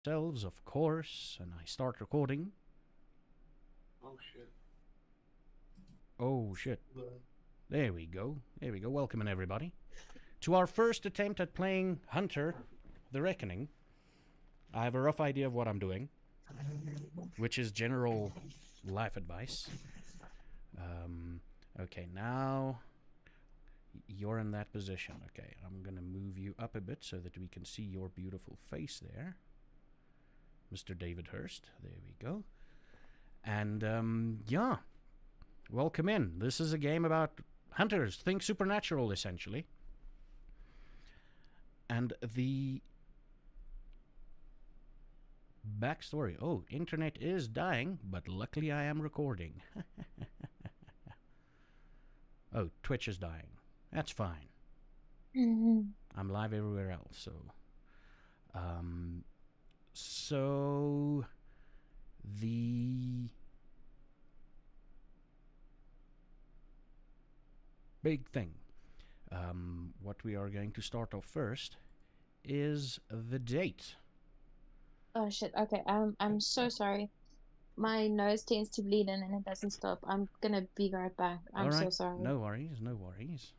Selves, of course, and I start recording. Oh shit. Oh shit. The There we go. There we go. Welcome in, everybody, to our first attempt at playing Hunter the Reckoning. I have a rough idea of what I'm doing, which is general life advice. Um, okay, now you're in that position. Okay, I'm gonna move you up a bit so that we can see your beautiful face there, Mr. David Hurst. There we go. And yeah, welcome in. This is a game about hunters. Think supernatural, essentially. And the backstory. Oh, internet is dying, but luckily I am recording. Oh, Twitch is dying. That's fine. Mhm. I'm live everywhere else, so. Um, so the big thing, what we are going to start off first, is the date. Oh shit. Okay. I'm so sorry. My nose tends to bleed in and it doesn't stop. I'm gonna be right back. All I'm so right, sorry. no worries, no worries.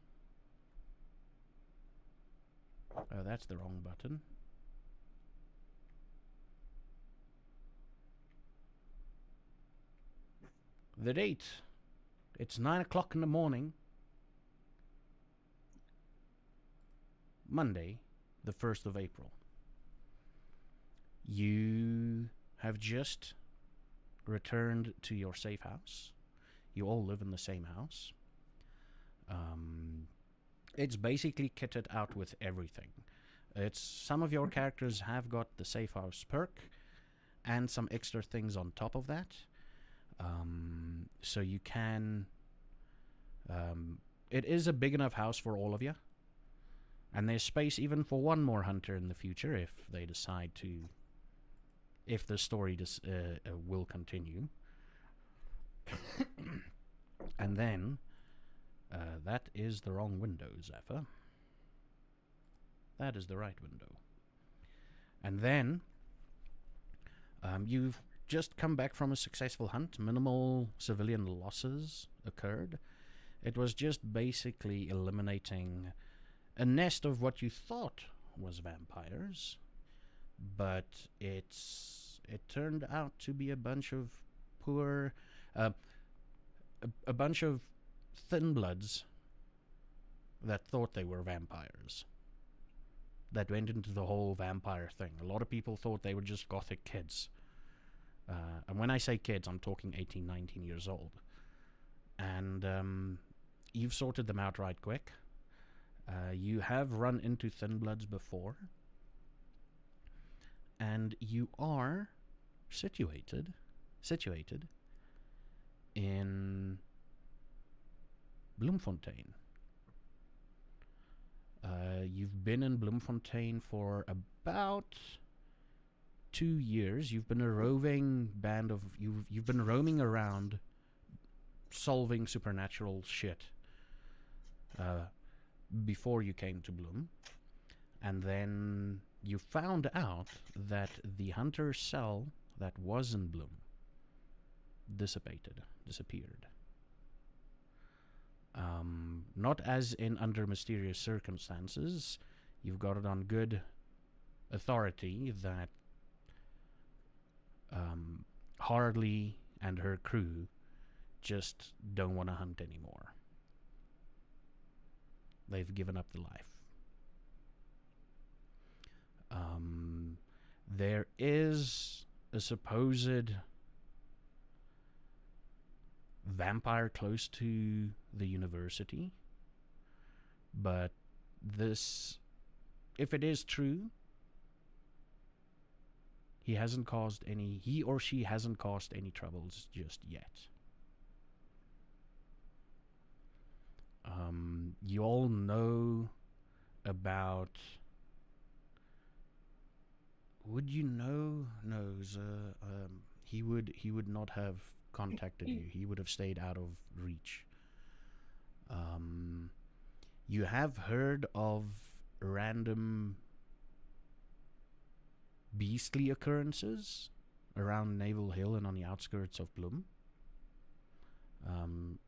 Oh, that's the wrong button. The date. It's 9 o'clock in the morning, Monday, the 1st of April. You have just returned to your safe house. You all live in the same house. Um, it's basically kitted out with everything. It's some of your characters have got the safe house perk and some extra things on top of that. So you can. It is a big enough house for all of you, and there's space even for one more hunter in the future if they decide to. If the story will continue. And then, that is the wrong window, Zephyr. That is the right window. And then, you've just come back from a successful hunt. Minimal civilian losses occurred. It was just basically eliminating a nest of what you thought was vampires, but it turned out to be a bunch of poor, uh, a bunch of thin bloods that thought they were vampires. That went into the whole vampire thing. A lot of people thought they were just gothic kids. And when I say kids, I'm talking 18, 19 years old. And you've sorted them out right quick. You have run into thin bloods before. And you are situated in Bloemfontein. You've been in Bloemfontein for about 2 years. You've been a roving band of you've been roaming around, solving supernatural shit. Before you came to Bloom, and then you found out that the hunter cell that was in Bloom disappeared. Not as in under mysterious circumstances. You've got it on good authority that Harley and her crew just don't want to hunt anymore. They've given up the life. There is a supposed vampire close to the university, but this, if it is true, he or she hasn't caused any troubles just yet. You all know about. Would you know? No, he would not have contacted you. He would have stayed out of reach. You have heard of random beastly occurrences around Naval Hill and on the outskirts of Bloom.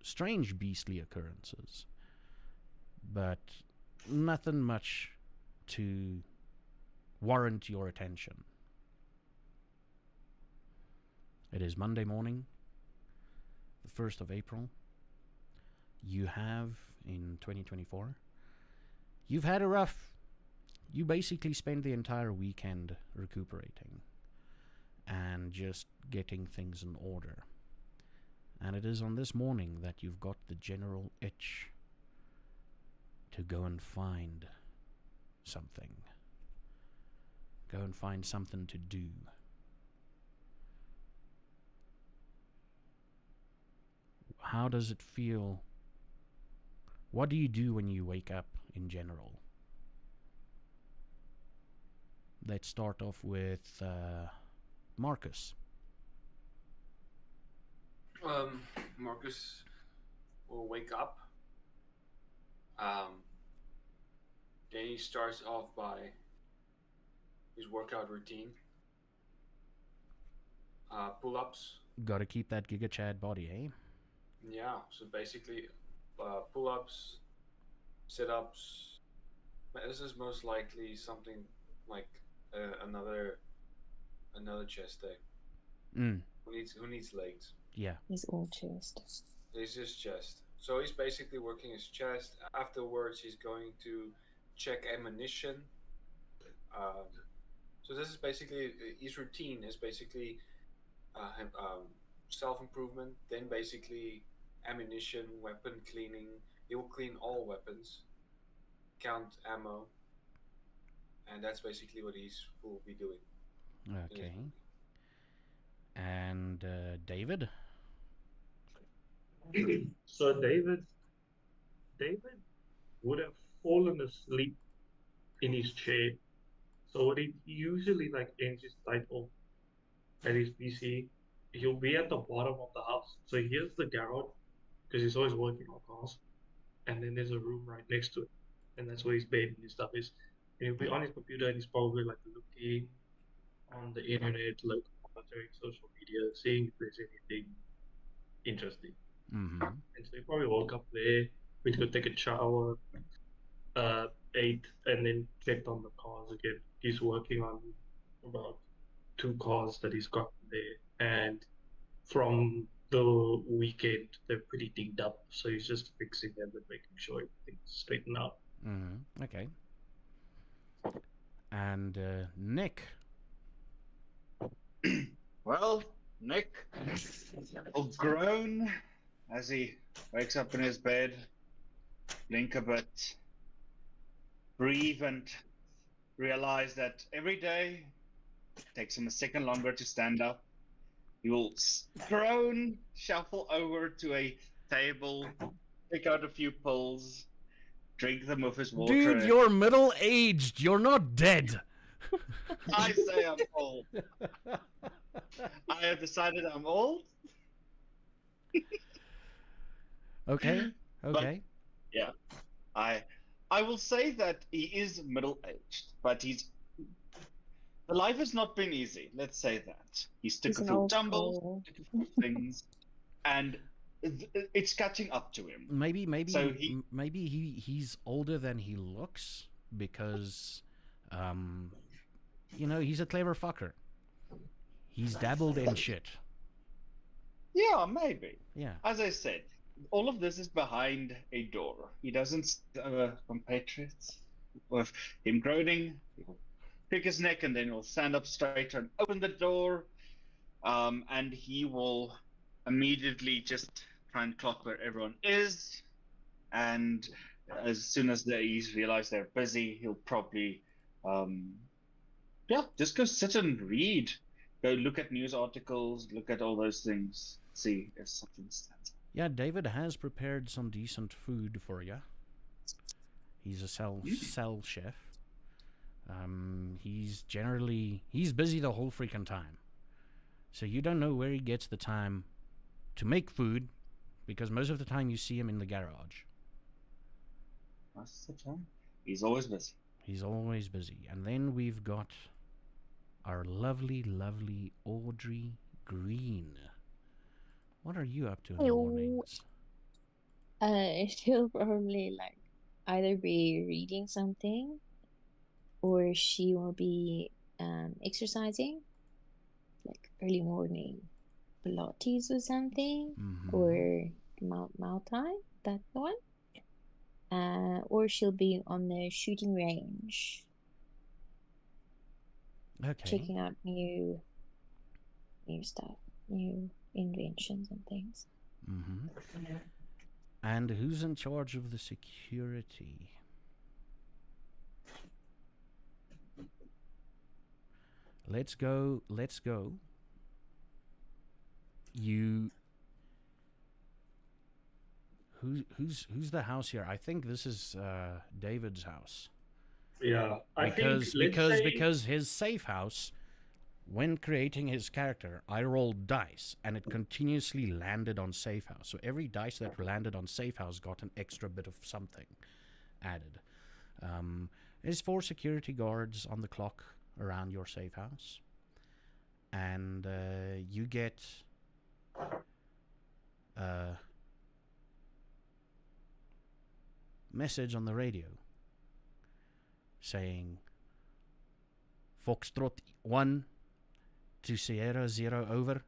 Strange beastly occurrences, but nothing much to warrant your attention. It is Monday morning, the 1st of April. You have, in 2024, you've had a rough... You basically spent the entire weekend recuperating and just getting things in order. And it is on this morning that you've got the general itch to go and find something. Go and find something to do. How does it feel? What do you do when you wake up in general? Let's start off with Marcus. Marcus will wake up. Then he starts off by his workout routine. Pull-ups. Gotta keep that Giga Chad body, eh? Yeah, so basically pull-ups, sit-ups. This is most likely something like another chest day. Who needs legs? Yeah. He's all chest. It's his chest. So he's basically working his chest. Afterwards, he's going to check ammunition. So this is basically his routine. Is basically self-improvement. Then basically ammunition, weapon cleaning. He will clean all weapons, count ammo, and that's basically what he will be doing. Okay. And David? So David would have fallen asleep in his chair. So what he usually ends his night off at his PC. He'll be at the bottom of the house. So here's the garage, because he's always working on cars. And then there's a room right next to it. And that's where his bed and his stuff is. And he'll be on his computer and he's probably looking on the internet, monitoring social media, seeing if there's anything interesting. Mm-hmm. And so he probably woke up there, went to go take a shower, ate, and then checked on the cars again. He's working on about 2 cars that he's got there, and from the weekend they're pretty dinged up, so he's just fixing them and making sure everything's straightened out. Mm-hmm. Okay. And Nick? Well, Nick will groan as he wakes up in his bed, blink a bit, breathe, and realize that every day takes him a second longer to stand up. He will groan, shuffle over to a table, pick out a few pills, drink them with his water. Dude, you're middle-aged. You're not dead. I say I'm old. I have decided I'm old. Okay. But, yeah. I will say that he is middle-aged, but the life has not been easy. Let's say that. He's took a few tumbles, took a few things, and it's catching up to him. Maybe he's older than he looks because, he's a clever fucker. He's dabbled in shit. Yeah, maybe. Yeah. As I said, all of this is behind a door. He doesn't compatriots with him groaning. He'll pick his neck and then he'll stand up straight and open the door. And he will immediately just try and clock where everyone is. And as soon as he's realized they're busy, he'll probably just go sit and read. Go look at news articles, look at all those things, see if something stands out. Yeah, David has prepared some decent food for you. He's a cell chef. He's busy the whole freaking time. So you don't know where he gets the time to make food, because most of the time you see him in the garage. That's the time. He's always busy. He's always busy. And then we've got our lovely, lovely Audrey Green. What are you up to in the Hello. mornings? She'll probably like either be reading something or she will be exercising, like early morning Pilates or something, or Muay Thai, that's the one. Or she'll be on the shooting range, Okay. checking out new stuff, new inventions and things. And who's in charge of the security? Let's go. You. Who's the house here? I think this is David's house. Yeah, Because his safe house, when creating his character, I rolled dice and it continuously landed on safe house. So every dice that landed on safe house got an extra bit of something added. There's 4 security guards on the clock around your safe house, and you get a message on the radio saying Foxtrot 1 to Sierra 0 over.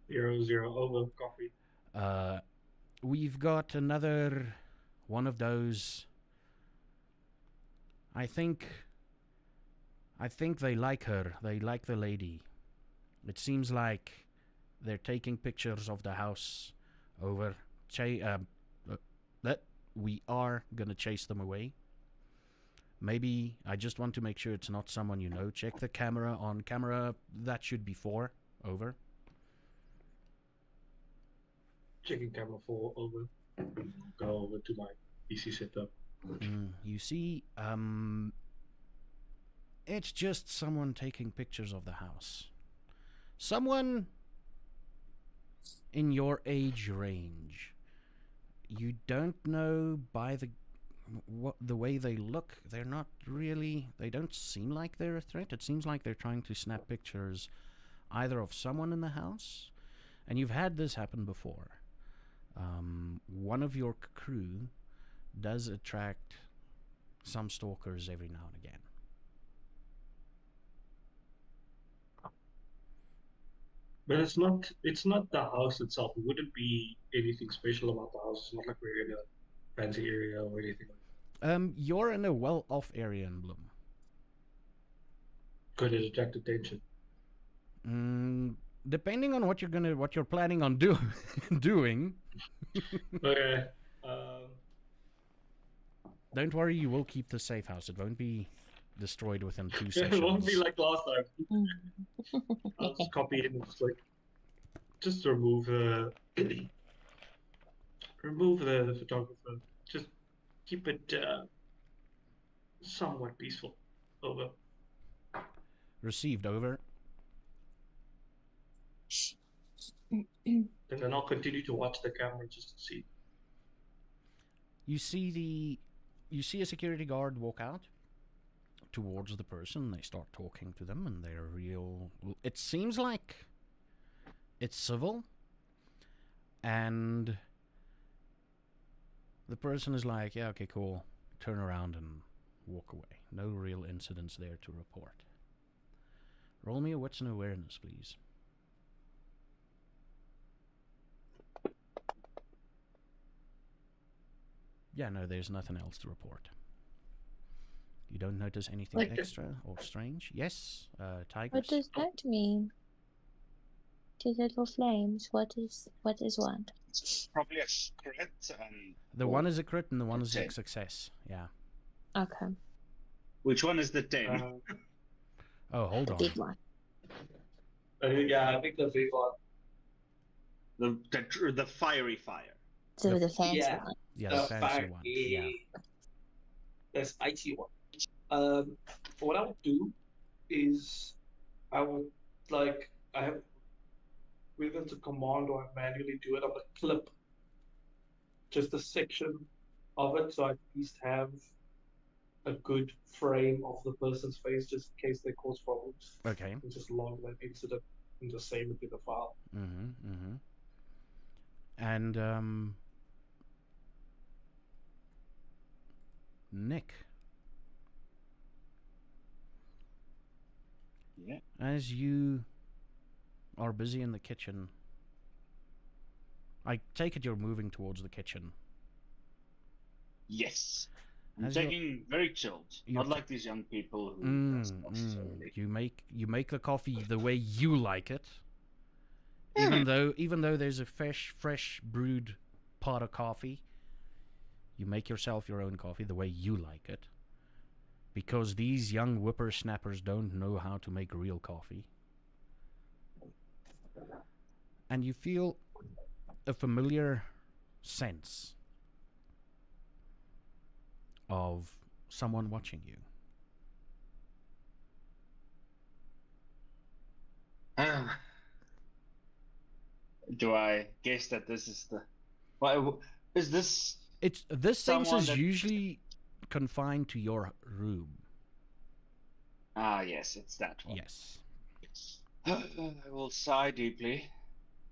0-0 over, copy. We've got another one of those. I think they like her. They like the lady. It seems like they're taking pictures of the house over. That we are gonna chase them away. Maybe I just want to make sure it's not someone you know. Check the camera on camera. That should be 4 over. Checking camera 4 over. Go over to my PC setup. You see, it's just someone taking pictures of the house. Someone in your age range. You don't know by the way they look. They're not really. They don't seem like they're a threat. It seems like they're trying to snap pictures either of someone in the house, and you've had this happen before. One of your crew does attract some stalkers every now and again. But it's not the house itself. It wouldn't be anything special about the house. It's not like we're in a fancy area or anything like that. You're in a well-off area in Bloom. Could it attract attention? Depending on what you're planning on doing. Okay. Don't worry, you will keep the safe house. It won't be destroyed within 2 sessions. It won't be like last time. I'll just copy it and just remove the photographer. Just keep it somewhat peaceful. Over. Received, over. And then I'll continue to watch the camera just to see. You see a security guard walk out towards the person. They start talking to them, and they're real. It seems like it's civil, and the person is like, "Yeah, okay, cool." Turn around and walk away. No real incidents there to report. Roll me a wits and awareness, please. Yeah, no, there's nothing else to report. You don't notice anything extra or strange? Yes, Tigers? What does that mean? 2 little flames. What is what? It's probably a crit and... The one is a crit and the one is a success. Yeah. Okay. Which one is the 10? Oh, hold on. Big one. Yeah, I think the big one. The fiery fire. So the fancy one. Yeah, the fancy one. Yeah. The spicy one. What I would do is I would I have whether it's a command or I manually do it, I would clip just a section of it so I at least have a good frame of the person's face just in case they cause problems. Okay. And just log that incident and just save it in the file. And Nick, Yeah. as you are busy in the kitchen, I take it you're moving towards the kitchen. Yes. I'm As you're- taking very chilled. you're Not like these young people who doesn't necessarily. You make the coffee the way you like it. Even though there's a fresh brewed pot of coffee, you make yourself your own coffee the way you like it. Because these young whippersnappers don't know how to make real coffee. And you feel a familiar sense of someone watching you. Do I guess that this is the? Why is this? This sense Someone is that- usually confined to your room. Ah, yes, it's that one. Yes. I will sigh deeply,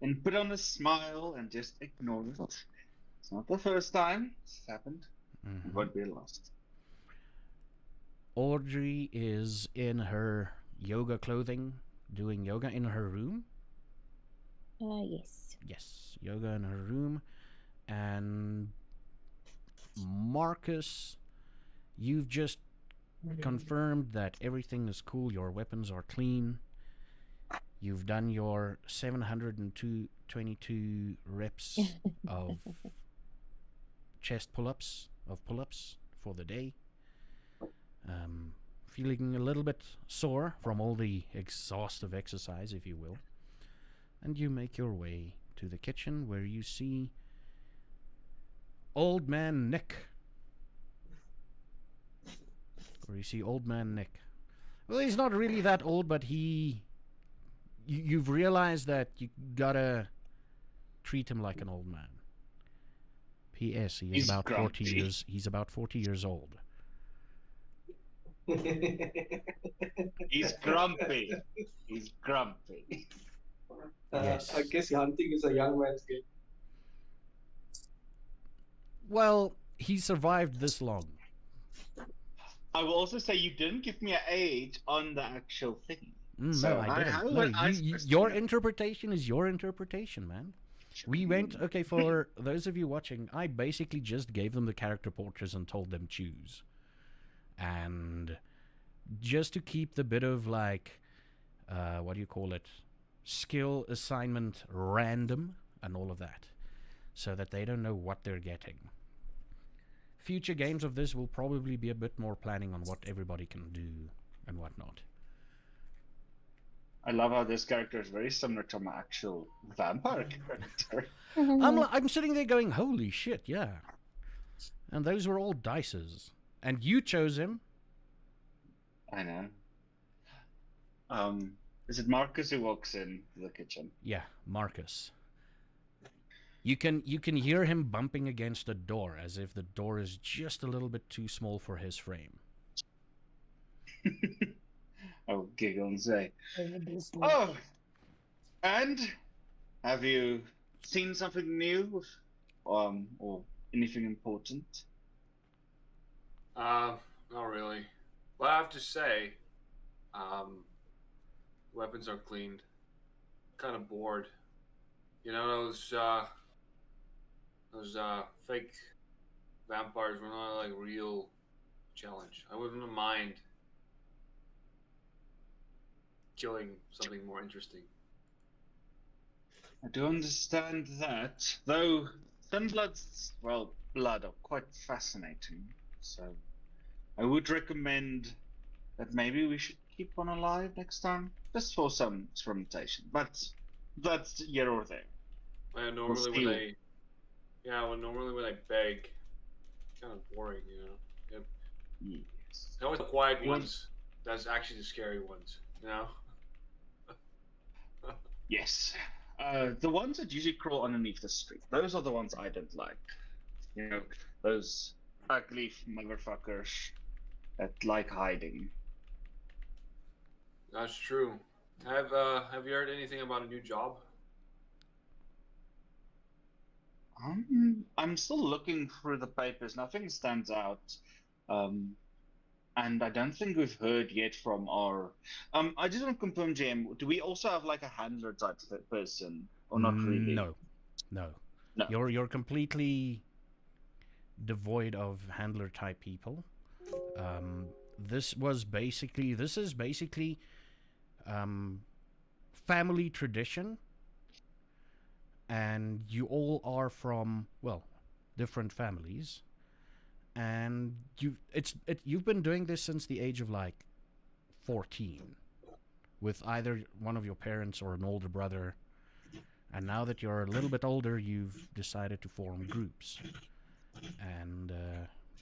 and put on a smile and just ignore it. It's not the first time it's happened. It won't be the last. Audrey is in her yoga clothing, doing yoga in her room. Yes. Yes, yoga in her room. And Marcus, you've just confirmed that everything is cool, your weapons are clean. You've done your 722 reps of chest pull-ups for the day. Feeling a little bit sore from all the exhaustive exercise, if you will. And you make your way to the kitchen where you see Old Man Nick. Well, he's not really that old, but you've realized that you gotta treat him like an old man. P.S. He's about 40 grumpy. years. He's about 40 years old. He's grumpy. He's grumpy. Yes. I guess hunting is a young man's game. Well, he survived this long. I will also say you didn't give me an age on the actual thing. So No, I didn't. how No, would I supposed to your know? interpretation is your interpretation, man. We went, okay, for those of you watching, I basically just gave them the character portraits and told them choose. And just to keep the bit of like, what do you call it, skill assignment random and all of that, so that they don't know what they're getting. Future games of this will probably be a bit more planning on what everybody can do and whatnot. I love how this character is very similar to my actual vampire character. I'm sitting there going, holy shit, yeah. And those were all dices. And you chose him. I know. Is it Marcus who walks in the kitchen? Yeah, Marcus. You can hear him bumping against the door as if the door is just a little bit too small for his frame. I will giggle and say, Everybody's "Oh, and have you seen something new, or anything important?" Not really. But I have to say, weapons are cleaned. Kind of bored. You know, those fake vampires were not like real challenge. I wouldn't mind killing something more interesting. I do understand that, though Sunblood's, blood are quite fascinating, so I would recommend that maybe we should keep one alive next time, just for some experimentation, but that's here or there. And normally when I beg, it's kind of boring, you know? Yep. Yes. It's always the quiet ones that's actually the scary ones, you know? Yes. The ones that usually crawl underneath the street, those are the ones I don't like. You know, those ugly motherfuckers. that like hiding. That's true. Have you heard anything about a new job? I'm still looking through the papers. Nothing stands out. Um, and I don't think we've heard yet from our. I just want to confirm, GM. Do we also have like a handler type person, or not really? No, no. No. You're completely devoid of handler type people. This is basically family tradition, and you all are from, well, different families, and you've been doing this since the age of like 14 with either one of your parents or an older brother, and now that you're a little bit older, you've decided to form groups, and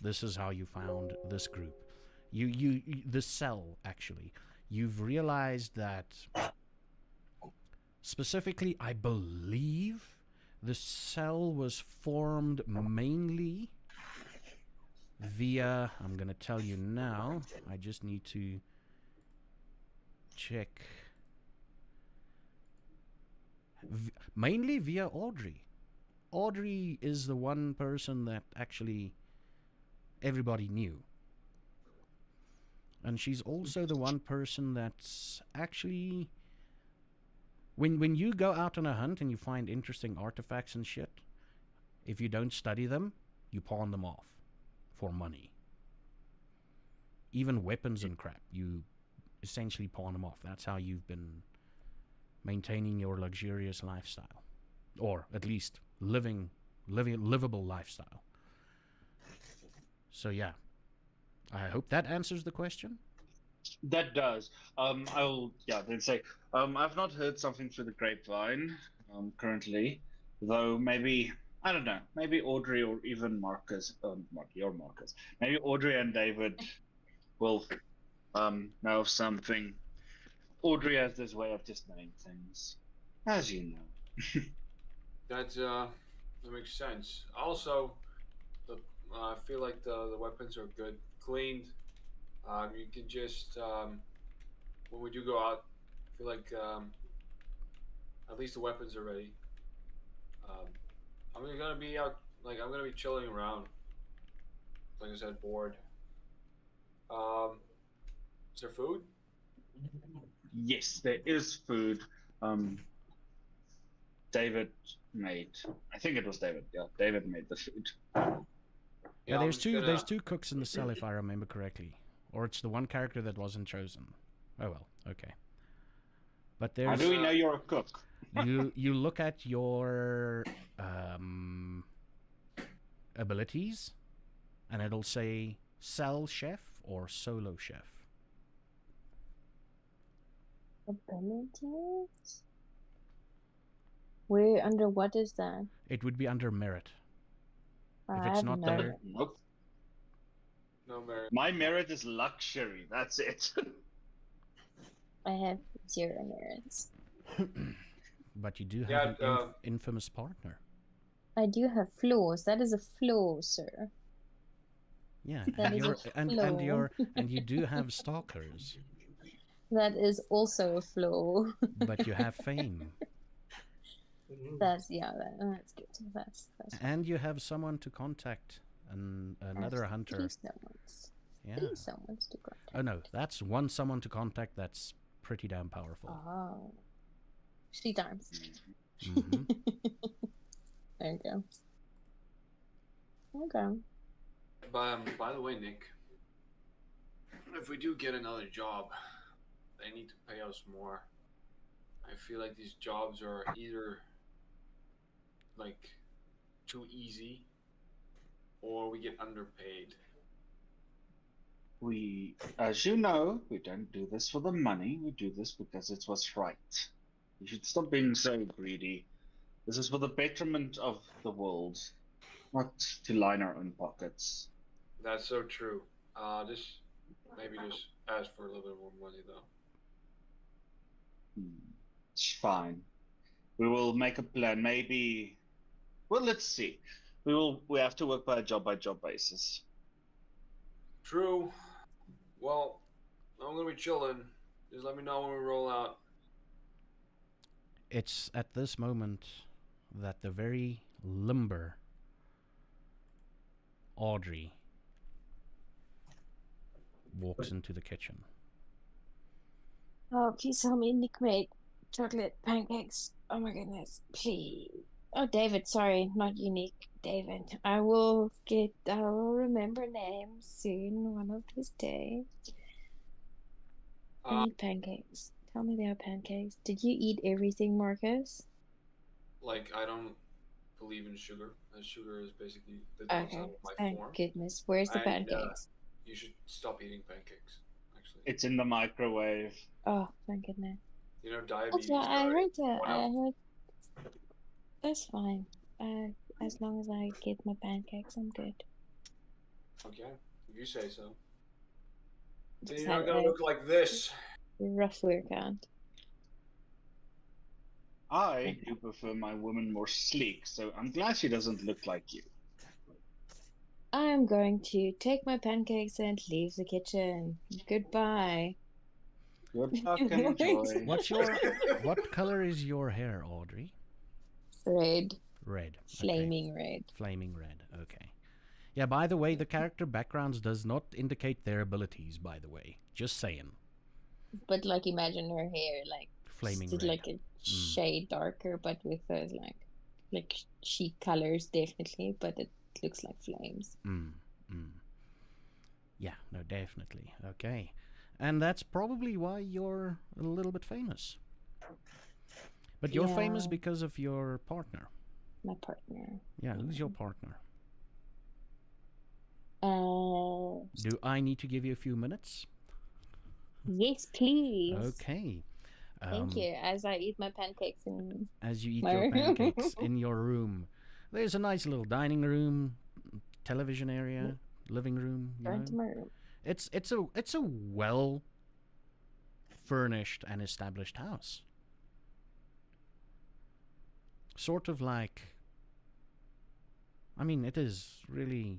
this is how you found this group. The cell, actually. You've realized that specifically, I believe the cell was formed mainly via, I'm going to tell you now, I just need to check. Mainly via Audrey. Audrey is the one person that actually everybody knew. And she's also the one person that's actually, when you go out on a hunt and you find interesting artifacts and shit, if you don't study them, you pawn them off for money. Even weapons and crap, you essentially pawn them off. That's how you've been maintaining your luxurious lifestyle, or at least livable lifestyle. So yeah, I hope that answers the question. That does. Then say, I've not heard something through the grapevine, currently, though maybe, I don't know, maybe Audrey or even Marcus, your Marcus, maybe Audrey and David will, know of something. Audrey has this way of just knowing things, as you know. That makes sense. Also, I feel like the weapons are good, cleaned. You can just when we do go out, I feel like at least the weapons are ready. Um, I'm gonna be out, like I'm gonna be chilling around. Like I said, bored. Is there food? Yes, there is food. Um, David made. I think it was David. Yeah, David made the food. Yeah, I'm there's just gonna. there's two cooks in the cell if I remember correctly, or it's the one character that wasn't chosen. Oh well, okay. But How there's do we know you're a cook? you look at your abilities, and it'll say cell chef or solo chef. Abilities? Where, under what is that? It would be under merit. If I it's have not no. there, Nope. No merit. My merit is luxury. That's it. I have 0 merits. but you do have Yeah, an infamous partner. I do have flaws. That is a flaw, sir. Yeah, That is a flaw. and you do have stalkers, That is also a flaw. but you have fame, That's good. That's and you have someone to contact, another hunter. Yeah. Someone's to contact. Oh no, that's someone to contact. That's pretty damn powerful. Oh. 3 times. Mm-hmm. There you go. Okay. By the way, Nick, if we do get another job, they need to pay us more. I feel like these jobs are either like too easy, or we get underpaid. We, as you know, we don't do this for the money. We do this because it's what's right. We should stop being so greedy. This is for the betterment of the world, not to line our own pockets. That's so true. Maybe just ask for a little bit more money though. It's fine. We will make a plan. Maybe. Well, let's see. We have to work by a job basis. True, Well, I'm gonna be chilling. Just let me know when we roll out. It's at this moment that the very limber Audrey walks into the kitchen. Oh, please tell me Nick made chocolate pancakes. Oh my goodness, please. Oh, David, sorry, not unique. David. I will remember names soon, one of these days. I need pancakes. Tell me they are pancakes. Did you eat everything, Marcus? Like, I don't believe in sugar. Sugar is basically the Okay, downside of my thank form. goodness. Where's the And pancakes? you should stop eating pancakes. Actually, It's in the microwave. Oh, thank goodness. you know, That's diabetes. what I heard that. one I of- heard. That's fine. As long as I get my pancakes, I'm good. Okay, if you say so. Then Just you're not had gonna a look like this. rough workout. I do prefer my woman more sleek, so I'm glad she doesn't look like you. I'm going to take my pancakes and leave the kitchen. Goodbye. Good luck and enjoy. What color is your hair, Audrey? Red. Red. Flaming red. Flaming red. Okay. Yeah, by the way, the character backgrounds does not indicate their abilities, by the way. Just saying. But like imagine her hair Flaming just red. like a shade darker, but with those like sheet colors definitely, but it looks like flames. Yeah, no, definitely. Okay. And that's probably why you're a little bit famous. But you're famous Yeah. because of your partner. My partner. Yeah, who's your partner? Uh, Do I need to give you a few minutes? yes, please. Okay. Thank you. As I eat my pancakes in As you eat my your room. pancakes in your room, there's a nice little dining room, television area, living room. You Going to know, my room. it's a well furnished and established house. Sort of like, I mean, it is really.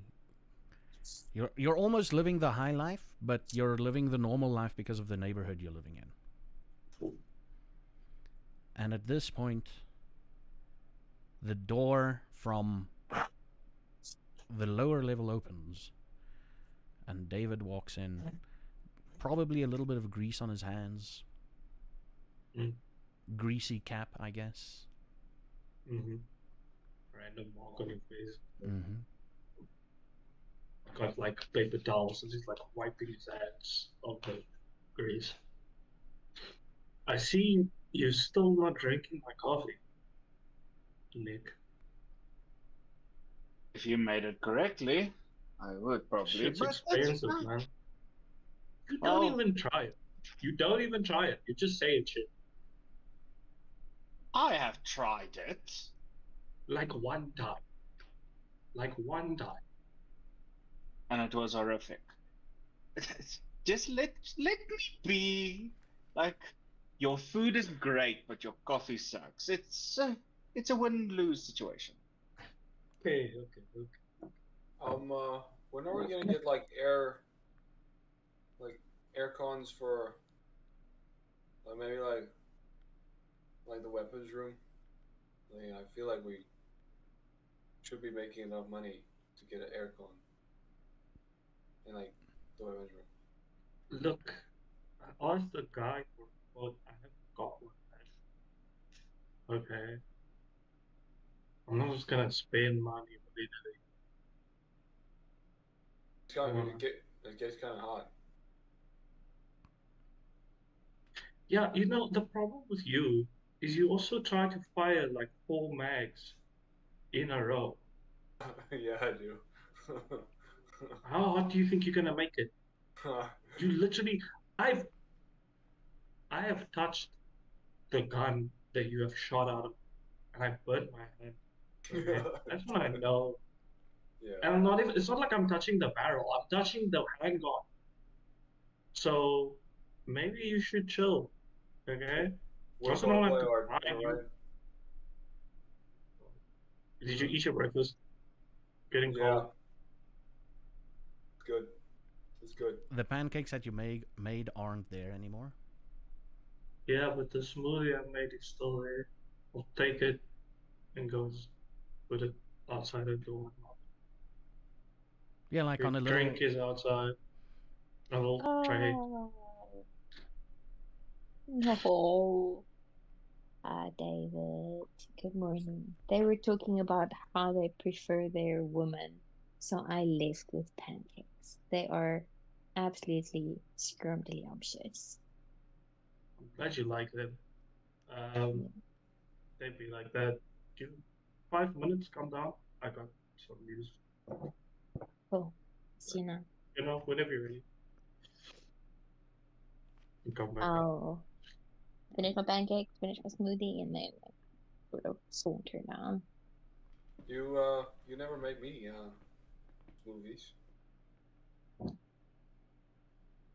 You're almost living the high life, but you're living the normal life because of the neighborhood you're living in. And at this point, the door from the lower level opens, and David walks in. Probably a little bit of grease on his hands. Greasy cap, I guess. Random mark on your face. Mm-hmm. Got like paper towels and just like wiping his hands of the grease. I see you're still not drinking my coffee, Nick. If you made it correctly, I would probably. Shit's But that's expensive, fine. man. You Well- don't even try it. You don't even try it. You just say it shit. I have tried it. Like one time. Like one time. And it was horrific. Just let me be. Like, your food is great, but your coffee sucks. It's a win-lose situation. Okay. When are we gonna get like air cons for maybe like the weapons room? I feel like we should be making enough money to get an air con in like the weapons room. Look, I asked the guy for a quote. I haven't got one, man. Okay. I'm not just gonna spend money willy-nilly. It gets kind of hot. Yeah, the problem with you is you also try to fire like 4 mags in a row. Yeah, I do. How hot do you think you're gonna make it? You literally, I have touched the gun that you have shot out of, and I burnt my hand. Okay? That's what I know. Yeah. And I'm not even. It's not like I'm touching the barrel. I'm touching the handgun. So maybe you should chill. Okay. We're Also don't have play to hard, cry, you. alright? Did you eat your breakfast? Getting Yeah. cold. Good. It's good. The pancakes that you made aren't there anymore. Yeah, but the smoothie I made is still there. I'll take it and go put it outside the door. Yeah, like Your on a little. drink is outside. A little tray. Oh, no. David, good morning. They were talking about how they prefer their woman, so I left with pancakes. They are absolutely scrumptious. I'm glad you like them. They'd be like that. Give 5 minutes, come down. I got some news. Oh, see you now. You know, whenever you're ready. You come back up. I'll finish my pancakes, finish my smoothie, and then sort of saunter down. You never made me smoothies.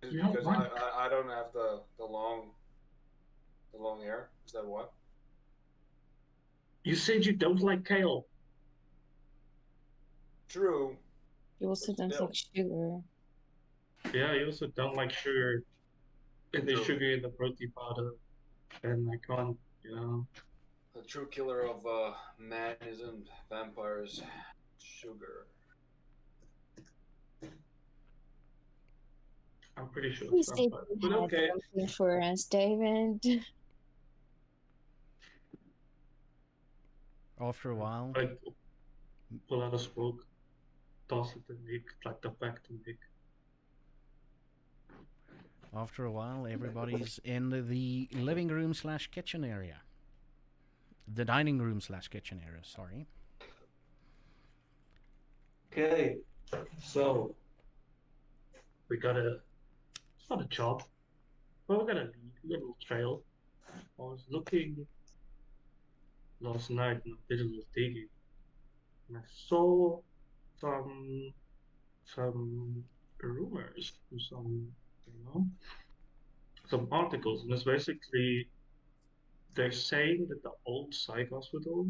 Is it You don't because like- I don't have the long hair? Is that what? You said you don't like kale. True. You also don't Still. like sugar. Yeah, you also don't like sugar. And there's True. sugar in the protein powder. And I can't, you know. The true killer of man isn't vampires, sugar. I'm pretty sure You it's said vampire. you But had okay. something for us, David. After a while, Like, pull out a smoke, toss it to Nick, like the back to Nick. everybody's in the living room / kitchen area. The dining room / kitchen area. Sorry. Okay, so we got it's not a job, but we got a little trail. I was looking last night and I did a little digging, and I saw some rumors, some articles, and it's basically they're saying that the old psych hospital,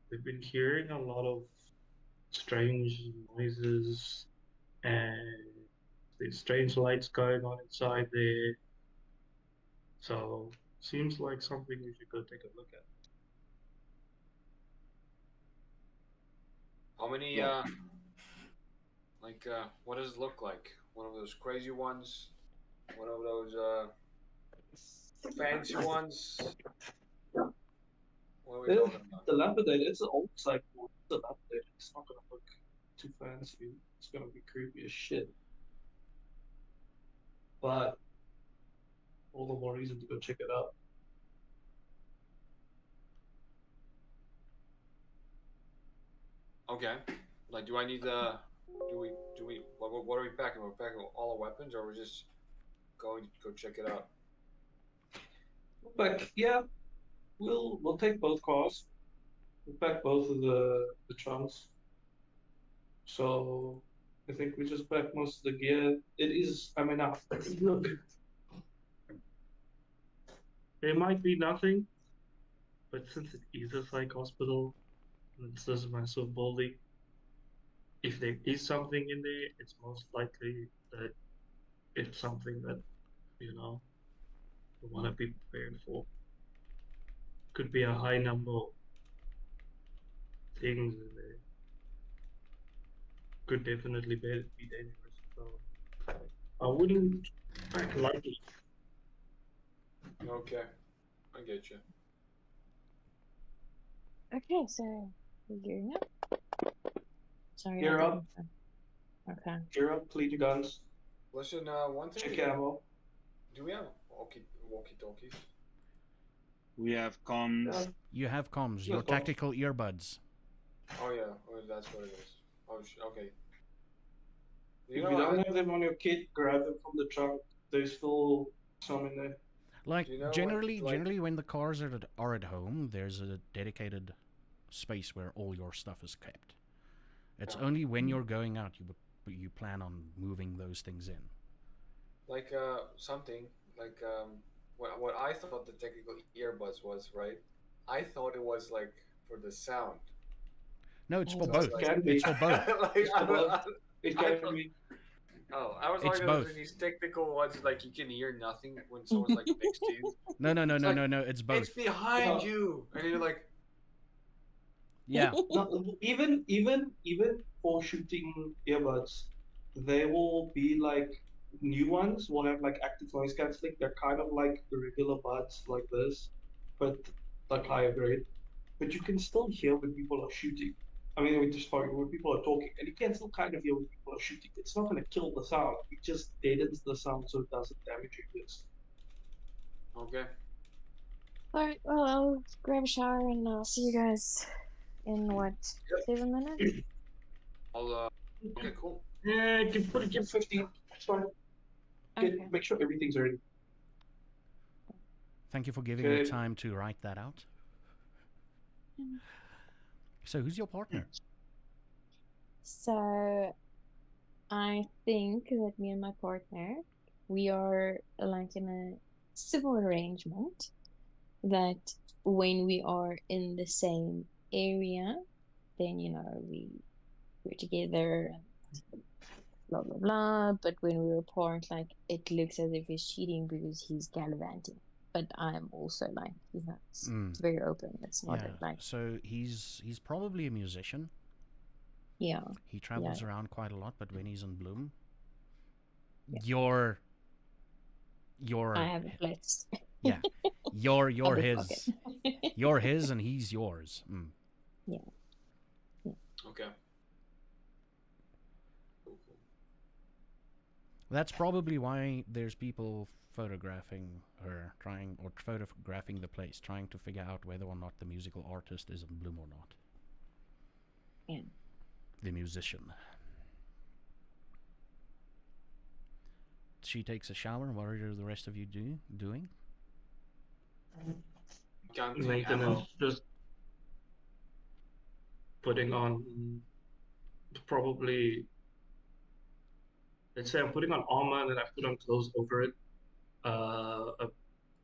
they've been hearing a lot of strange noises and there's strange lights going on inside there. So seems like something we should go take a look at. How many Yeah. what does it look like? One of those crazy ones? One of those fancy ones? What are we talking about? The lapidated, it's an old cycle. It's a lapidated. It's not gonna look too fancy. It's gonna be creepy as shit. But all the more reason to go check it out. Okay. Like, do I need do we what are we packing? We're packing all our weapons, or we're just going to go check it out? But yeah, we'll take both cars. We'll pack both of the trunks. So I think we just pack most of the gear. It is, I mean, look, There might be nothing, but since it is a psych hospital, and it's this massive building, if there is something in there, it's most likely that it's something that, you know, we want to be prepared for. Could be a high number of things in there. Could definitely be dangerous. So I wouldn't pack lightly. Okay, I get you. Okay, so we're gearing up. Sorry. Gear I up. didn't- Okay. gear up, clean your guns, Listen, one thing. check your ammo. Do we have walkie talkies? We have comms. Yeah. You have comms, your Yes, boss. tactical earbuds. Oh yeah, that's what it is. Oh okay. If you don't have them on your kit, grab them from the trunk. There's still some in there. Like Do you know what, generally, like- generally when the cars are at home, there's a dedicated space where all your stuff is kept. It's Yeah. only when you're going out you plan on moving those things in. Like something like what I thought the technical earbuds was, right? I thought it was like for the sound. No, it's Oh, for so both. it can be. It's for both. Like, It's for I- both. It I can thought- be. Oh, I was It's like both. these technical ones, like you can hear nothing when someone's like next to you. No, no, no, It's no, like, no, no. It's both. it's behind Yeah. you, and you're like, Yeah. No, even for shooting earbuds, there will be like new ones will have like active noise cancelling. They're kind of like the regular buds like this, but like higher grade. But you can still hear when people are shooting. I mean, when people are talking, and you can still kind of hear when people are shooting. It's not going to kill the sound. It just deadens the sound so it doesn't damage your ears. okay, Alright, well, I'll grab a shower and I'll see you guys in what, 7 minutes? I'll. Okay, cool. Yeah, you can put it in 15. It's fine. Okay. Make sure everything's ready. Thank you for giving me Okay. time to write that out. So, who's your partner? So, I think that me and my partner, we are like in a civil arrangement that when we are in the same area, then we're together and blah blah blah. But when we're apart, like it looks as if he's cheating because he's gallivanting. But I'm also like, it's very open. It's not Yeah. like, So he's probably a musician. yeah, He travels Yeah. around quite a lot, but when he's in Bloom, Yeah. you're I have a place. yeah, you're Public his. pocket. You're his, and he's yours. Mm. Okay. Cool, cool. That's probably why there's people photographing her, photographing the place, trying to figure out whether or not the musical artist is in Bloom or not. Yeah. The musician. She takes a shower. What are the rest of you doing? Counting Maintenance, ammo. just putting on probably, let's say I'm putting on armor and then I put on clothes over it.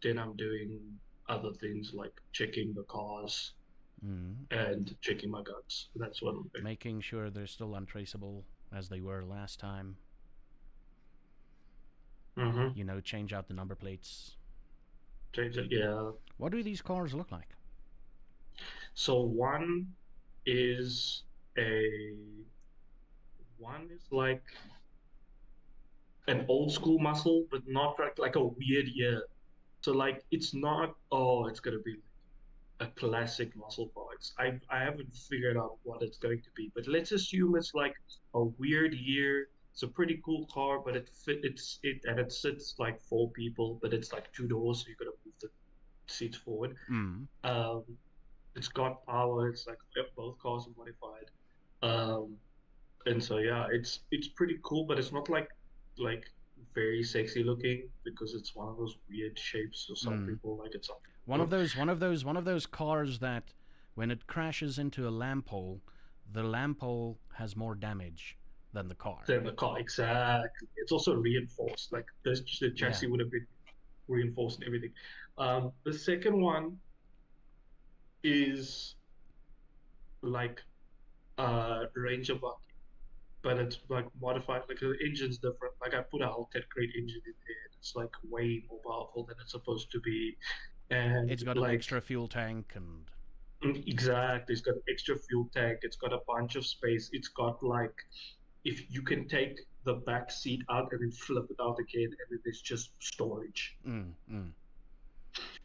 Then I'm doing other things like checking the cars and checking my guns. That's what I'm doing. Making sure they're still untraceable as they were last time. Mm-hmm. Change out the number plates. Change it, yeah. What do these cars look like? So one is like an old school muscle, but not like a weird year. So like it's not, it's gonna be a classic muscle car. I haven't figured out what it's going to be, but let's assume it's like a weird year. It's a pretty cool car, but it sits like 4 people, but it's like 2 doors, so you gotta move the seats forward. It's got power. It's like both cars are modified, and so yeah, it's pretty cool, but it's not like very sexy looking because it's one of those weird shapes. So some people like it. Some One of those cars that, when it crashes into a lamp pole, the lamp pole has more damage than the car. Exactly. It's also reinforced. Like the chassis would have been reinforced and everything. The second one is like Ranger buggy, but it's like modified. Like the engine's different. Like I put a Hellcat crate engine in there. And it's like way more powerful than it's supposed to be, and it's got like an extra fuel tank and. Exactly, it's got an extra fuel tank. It's got a bunch of space. It's got like, if you can take the back seat out and then flip it out again, and then there's just storage.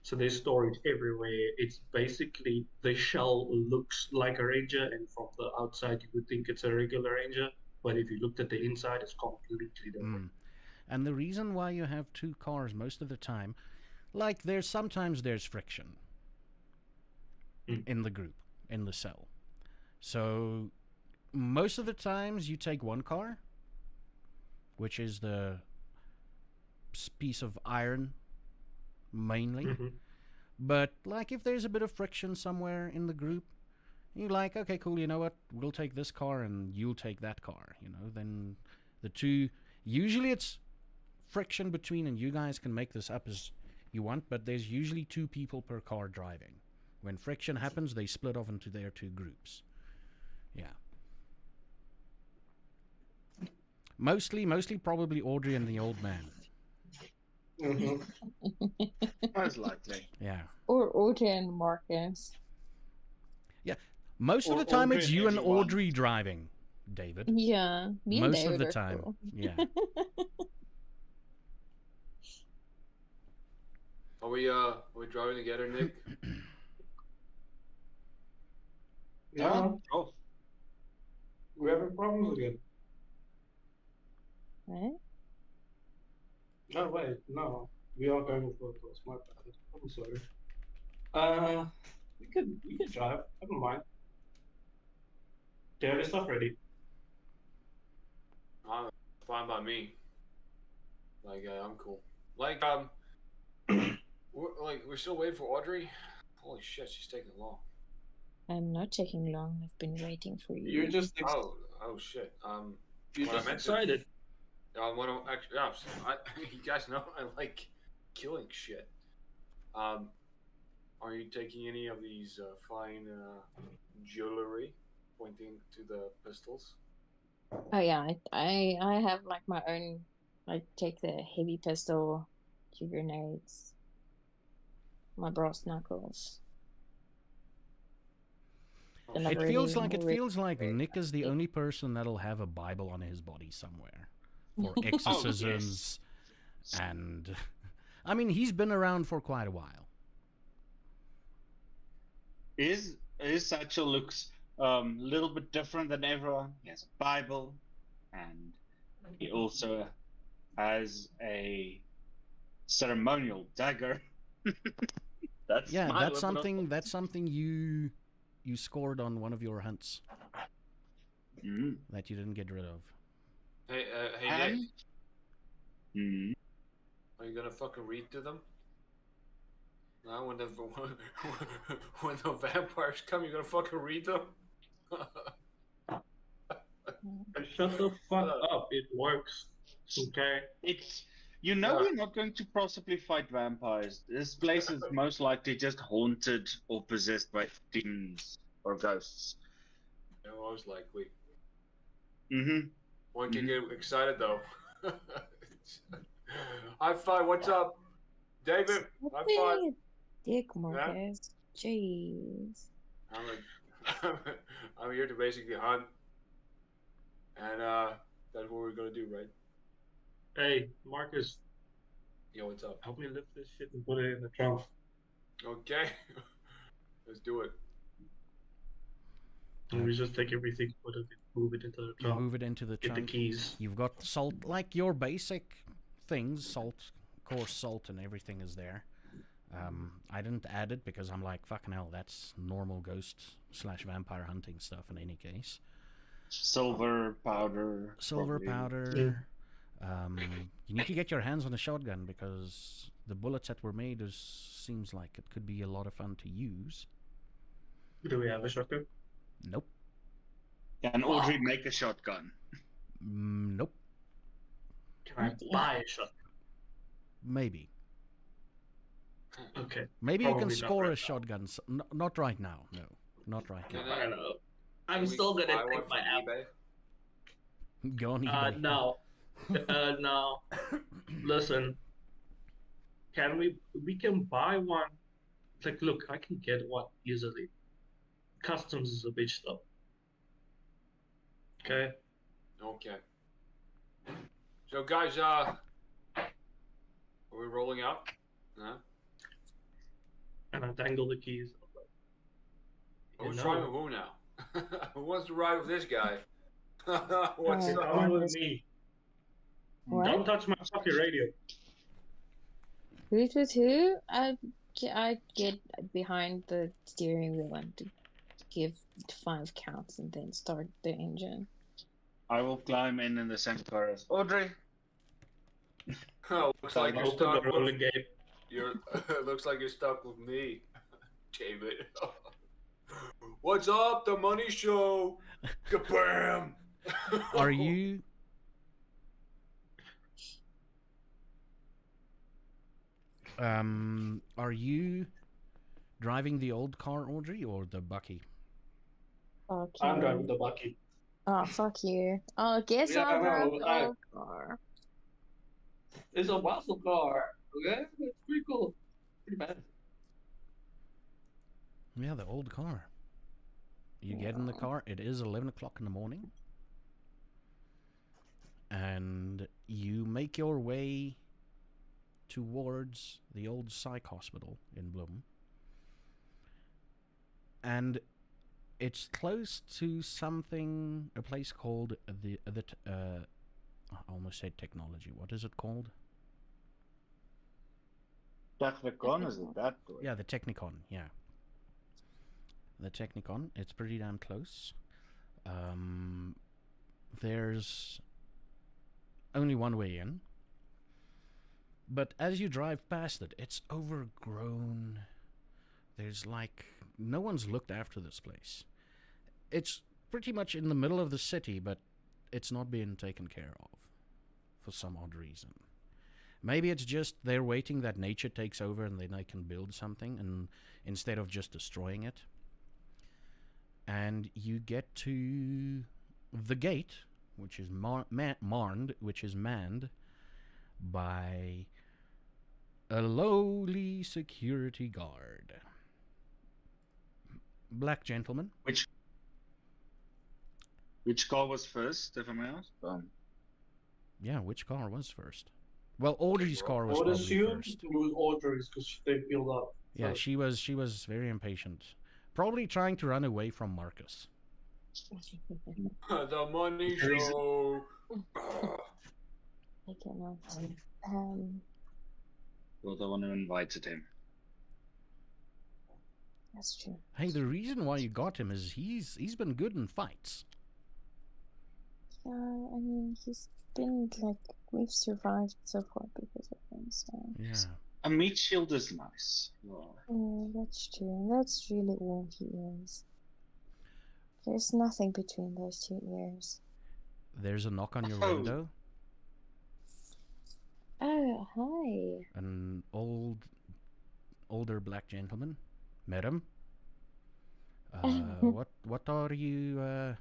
So there's storage everywhere. It's basically, the shell looks like a Ranger, and from the outside you would think it's a regular Ranger, but if you looked at the inside, it's completely different. And the reason why you have two cars most of the time, like sometimes there's friction in the group, in the cell. So most of the times you take one car, which is the piece of iron mainly. But like if there's a bit of friction somewhere in the group, you're like, okay, cool, you know what, we'll take this car and you'll take that car, then the two, usually it's friction between, and you guys can make this up as you want, but there's usually 2 people per car driving. When friction happens, they split off into their 2 groups. Yeah. Mostly, probably Audrey and the old man. Mm-hmm. Most likely. Yeah. Or Audrey and Marcus. Yeah. Most of Or the time, Audrey it's and you and everyone. Audrey driving, David. Yeah, me and Most of David the are time. cool. Yeah. Are we driving together, Nick? Yeah, Oh, we're having problems again. Right? No, wait, no. We are going for close. My bad. I'm sorry. We could drive. I don't mind. Do you have your stuff ready? Fine by me. Like I'm cool. Like we're still waiting for Audrey. Holy shit, she's taking long. I'm not taking long. I've been waiting for you. You're just Oh shit. you're what I just meant to- excited. What I'm actually, you guys know I like killing shit. Are you taking any of these fine jewelry, pointing to the pistols? Oh yeah, I have like my own. I take the heavy pistol, 2 grenades, my brass knuckles. Oh, And shit. I've It feels already- like Nick is the only person that'll have a Bible on his body somewhere for exorcisms, and I mean he's been around for quite a while. his satchel looks a little bit different than everyone. He has a Bible, and he also has a ceremonial dagger. That's Yeah, my that's little bit of- something. That's something you scored on one of your hunts Mm. that you didn't get rid of. Hey, Nick, And mm, are you gonna fucking read to them? No, when the when the vampires come, you're gonna fucking read them. Shut the fuck up. It works. Okay. it's you know Yeah. we're not going to possibly fight vampires. This place is most likely just haunted or possessed by demons or ghosts. Yeah, most likely. Mm-hmm. One can get excited though. High five. What's up, David? High five. Dick Marcus. Jeez. I'm here to basically hunt, and that's what we're gonna do, right? Hey, Marcus, Yo, what's up? help me lift this shit and put it in the trunk. Okay, let's do it. And we just take everything, move it into the You trunk. move it into the Get the trunk. keys. You've got salt, like your basic things, salt, coarse salt, and everything is there. I didn't add it because I'm like, fucking hell, that's normal ghost / vampire hunting stuff in any case. Silver powder. Silver probably. powder. You need to get your hands on a shotgun because the bullets that were made seems like it could be a lot of fun to use. Do we have a shotgun? Nope. Can Audrey make a shotgun? Nope. Can I buy a shotgun? Maybe. Okay. Maybe you can Probably not score right a shotgun. Not right now. No. Not right now. Can I don't know. I'm Can we still gonna buy one take my from app. eBay? Go on eBay. No. No. Listen. Can we can buy one. Like, look, I can get one easily. Customs is a bitch though. Okay. Okay. So guys, are we rolling out? Huh? And I dangle the keys. Who's You trying know. to who now? Who wants to ride with this guy? What's Oh, up? Come with me. What? Don't touch my fucking radio. Who's with who? I get behind the steering wheel and to give 5 counts and then start the engine. I will climb in the same car as Audrey. Oh, looks like you're Open stuck. the rolling gate. You're looks like you're stuck with me, David. What's up? The Money Show. Kabam! Are you? Are you driving the old car, Audrey, or the Bucky? Okay. I'm driving the bucky. Oh, fuck you. Oh, guess Yeah, I'll drive no, the old car. it's a muscle car. Okay, it's pretty cool. Pretty bad. Yeah, the old car. You get in the car. It is 11 o'clock in the morning. And you make your way towards the old psych hospital in Bloom. And it's close to something, a place called I almost said technology. What is it called? Technicon, is it that way? Yeah, the Technicon. Yeah, the Technicon. It's pretty damn close. There's only one way in, but as you drive past it, it's overgrown. There's like no one's looked after this place. It's pretty much in the middle of the city, but it's not being taken care of for some odd reason. Maybe it's just they're waiting that nature takes over and then they can build something and instead of just destroying it. And you get to the gate, which is manned by a lowly security guard. Black gentleman. Which car was first, if I may ask? Yeah, which car was first? Well, Audrey's car I was would probably assume first. it was Audrey's because they build up. Yeah, first. she was very impatient, probably trying to run away from Marcus. The money show. I cannot. Well, the one who invited him. That's true. Hey, the reason why you got him is he's been good in fights. Yeah, I mean, he's been like, we've survived so far because of him, so. Yeah. A meat shield is nice. Well, Yeah, that's true. That's really all he is. There's nothing between those 2 ears. There's a knock on your Oh. window. Oh, hi. An older black gentleman. Madam. What are you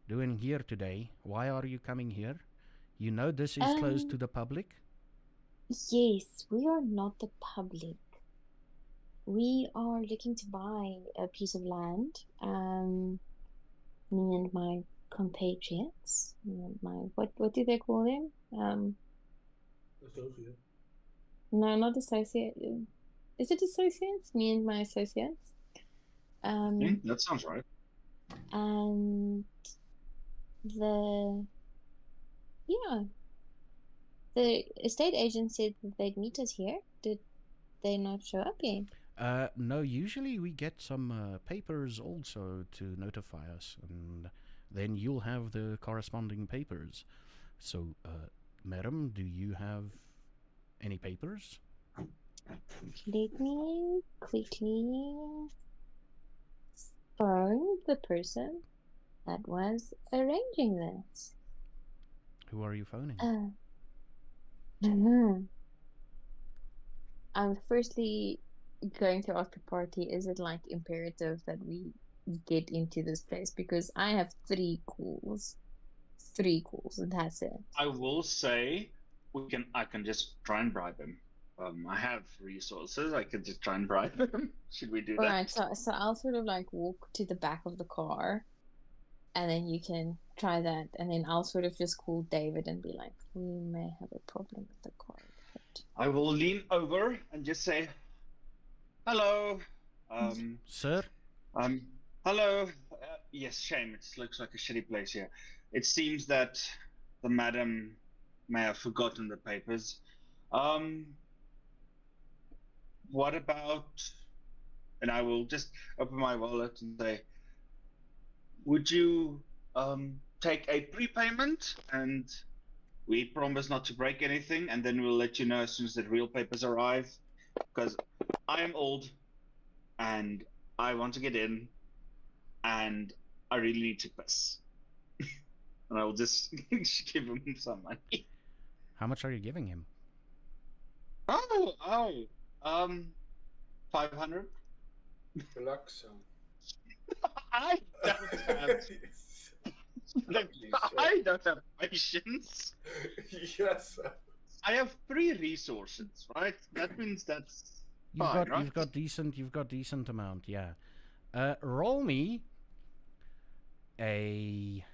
doing here today? Why are you coming here? You know this is closed to the public? Yes, we are not the public. We are looking to buy a piece of land. Me and my compatriots. Me and my what do they call them? Associate. No, not associate. Is it associates? Me and my associates. that sounds right. And the estate agent said that they'd meet us here. Did they not show up yet? No, usually we get some papers also to notify us, and then you'll have the corresponding papers. So, madam, do you have any papers? Let me quickly phone the person that was arranging this. Who are you phoning? I'm firstly going to ask the party, is it like imperative that we get into this place? Because I have 3 calls. 3 calls, and that's it. I will say I can just try and bribe him. I have resources. I could just try and bribe him. Should we do that? Alright, so I'll sort of like walk to the back of the car, and then you can try that, and then I'll sort of just call David and be like, we may have a problem with the car. But... I will lean over and just say, hello. Sir? Hello. Yes, shame. It looks like a shitty place here. It seems that the madam may have forgotten the papers. What about... And I will just open my wallet and say, would you take a prepayment and we promise not to break anything, and then we'll let you know as soon as the real papers arrive, because I am old and I want to get in and I really need to piss. And I will just give him some money. How much are you giving him? 500. Relax. I don't have I don't have patience. Yes. I have 3 resources, right? That means that's You've fine, got right? you've got decent amount, yeah. Roll me a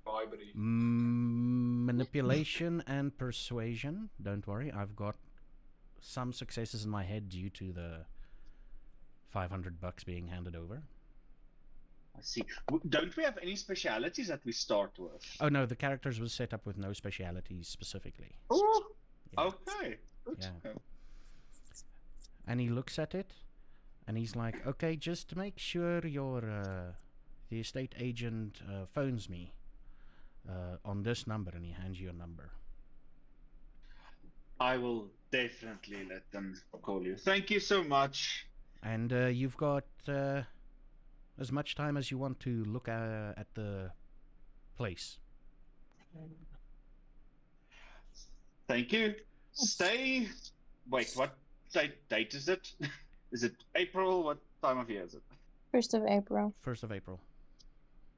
Bribery. manipulation and persuasion. Don't worry, I've got some successes in my head due to the $500 being handed over. I see. Don't we have any specialities that we start with? Oh no, the characters was set up with no specialities specifically. Oh, Yeah. okay. Good Yeah. to know. And he looks at it, and he's like, "Okay, just make sure your the estate agent phones me on this number," and he hands you a number. I will definitely let them call you. Thank you so much. And you've got as much time as you want to look at the place. Thank you. Stay. Wait, what date is it? Is it April? What time of year is it? 1st of April. 1st of April.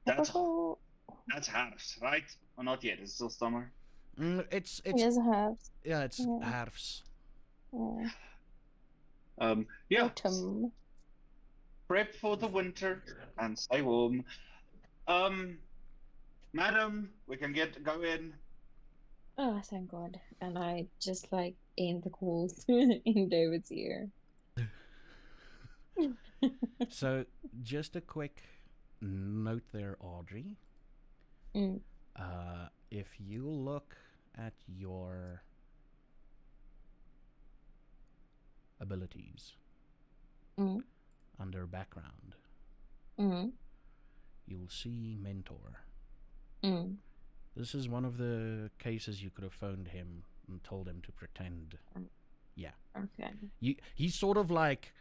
That's April. that's herfst, right? Or not yet? It's still summer. It's Yes, I have. yeah, it's Yeah. halves. Yeah. Yeah. Autumn. Prep for the winter and stay warm. Madam, we can go in. Oh, thank God. And I just like end the call in David's ear. So, just a quick note there, Audrey. Mm. If you look at your abilities Mm. under background, Mm. you'll see mentor. Mm. This is one of the cases you could have phoned him and told him to pretend. Yeah. Okay. He's sort of like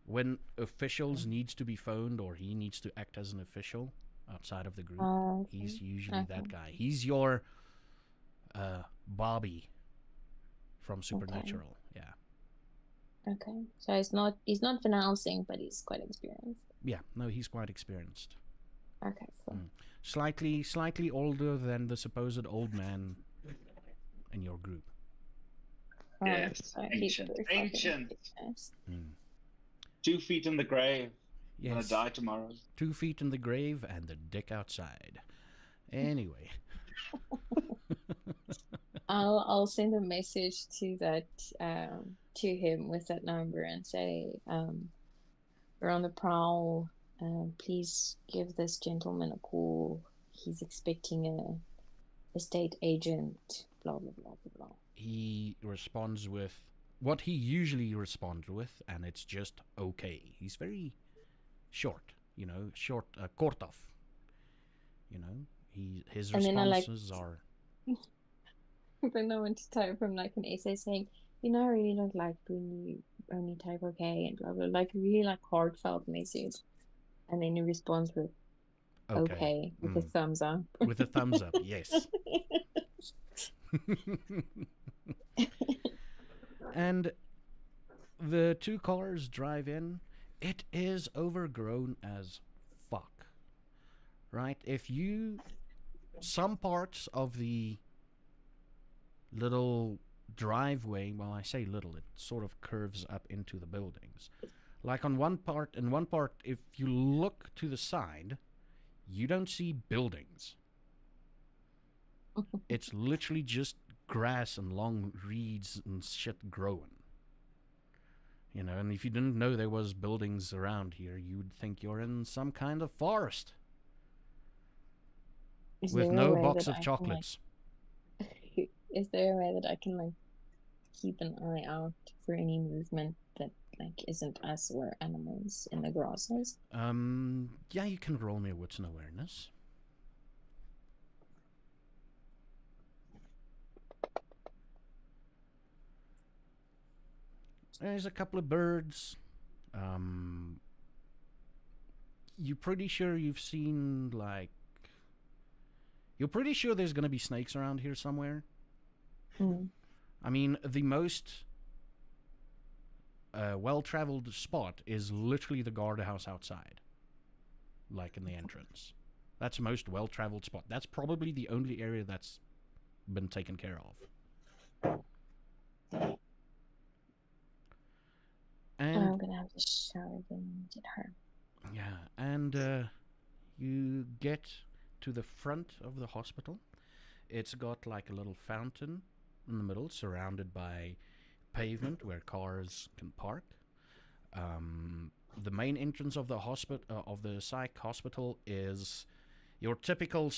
when officials needs to be phoned or he needs to act as an official outside of the group. Okay. He's usually that Okay. guy. He's your Bobby from Supernatural. Yeah. Okay. So he's not pronouncing, but he's quite experienced. Yeah. No, he's quite experienced. Okay, cool. Slightly older than the supposed old man in your group. Alright, Yes, so he's ancient, very fucking ancient. experienced. 2 feet in the grave. I'm gonna Yes. die tomorrow. 2 feet in the grave and the dick outside. Anyway. I'll send a message to that to him with that number and say we're on the prowl. Please give this gentleman a call. He's expecting a estate agent. Blah blah blah blah blah. He responds with what he usually responds with, and it's just okay. He's very short, kort off. His And then I responses are Then I want to type from like an essay saying, I really don't like when you only type okay and blah blah, like really like heartfelt message, and then he responds with okay with a thumbs up. With a thumbs up, yes. And the 2 cars drive in. It is overgrown as fuck. Right? Some parts of the little driveway, well, I say little, it sort of curves up into the buildings. Like in one part, if you look to the side, you don't see buildings. It's literally just grass and long reeds and shit growing. And if you didn't know there was buildings around here, you'd think you're in some kind of forest. With no box of chocolates. Is there a way that I can like keep an eye out for any movement that like isn't us or animals in the grasses? Yeah, you can roll me a wits and awareness. There's a couple of birds. You're pretty sure you've seen you're pretty sure there's going to be snakes around here somewhere. I mean, the most well-traveled spot is literally the guardhouse outside. like in the entrance. That's most well-traveled spot. That's probably the only area that's been taken care of. And I'm gonna have to shower again and get her. yeah, and you get to the front of the hospital. It's got like a little fountain in the middle, surrounded by pavement where cars can park. The main entrance of the psych hospital is your typical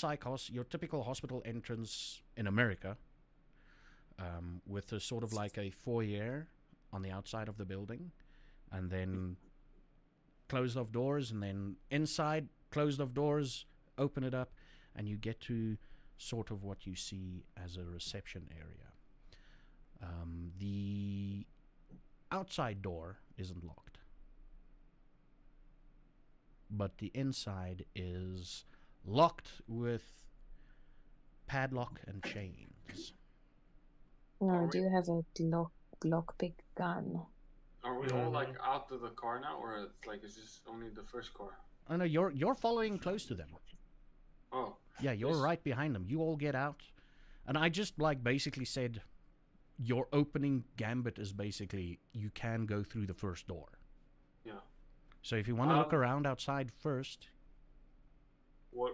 your typical hospital entrance in America, with a sort of like a foyer on the outside of the building, and then closed off doors, and then inside closed off doors, open it up, and you get to sort of what you see as a reception area. The outside door isn't locked, but the inside is locked with padlock and chains. No, I do have a lockpick gun. Are we all like out of the car now, or it's like is this only the first car? Oh no, you're following close to them. Oh. Yeah, you're Yes. right behind them. You all get out, and I just like basically said, your opening gambit is basically you can go through the first door. Yeah. So if you want to look around outside first, What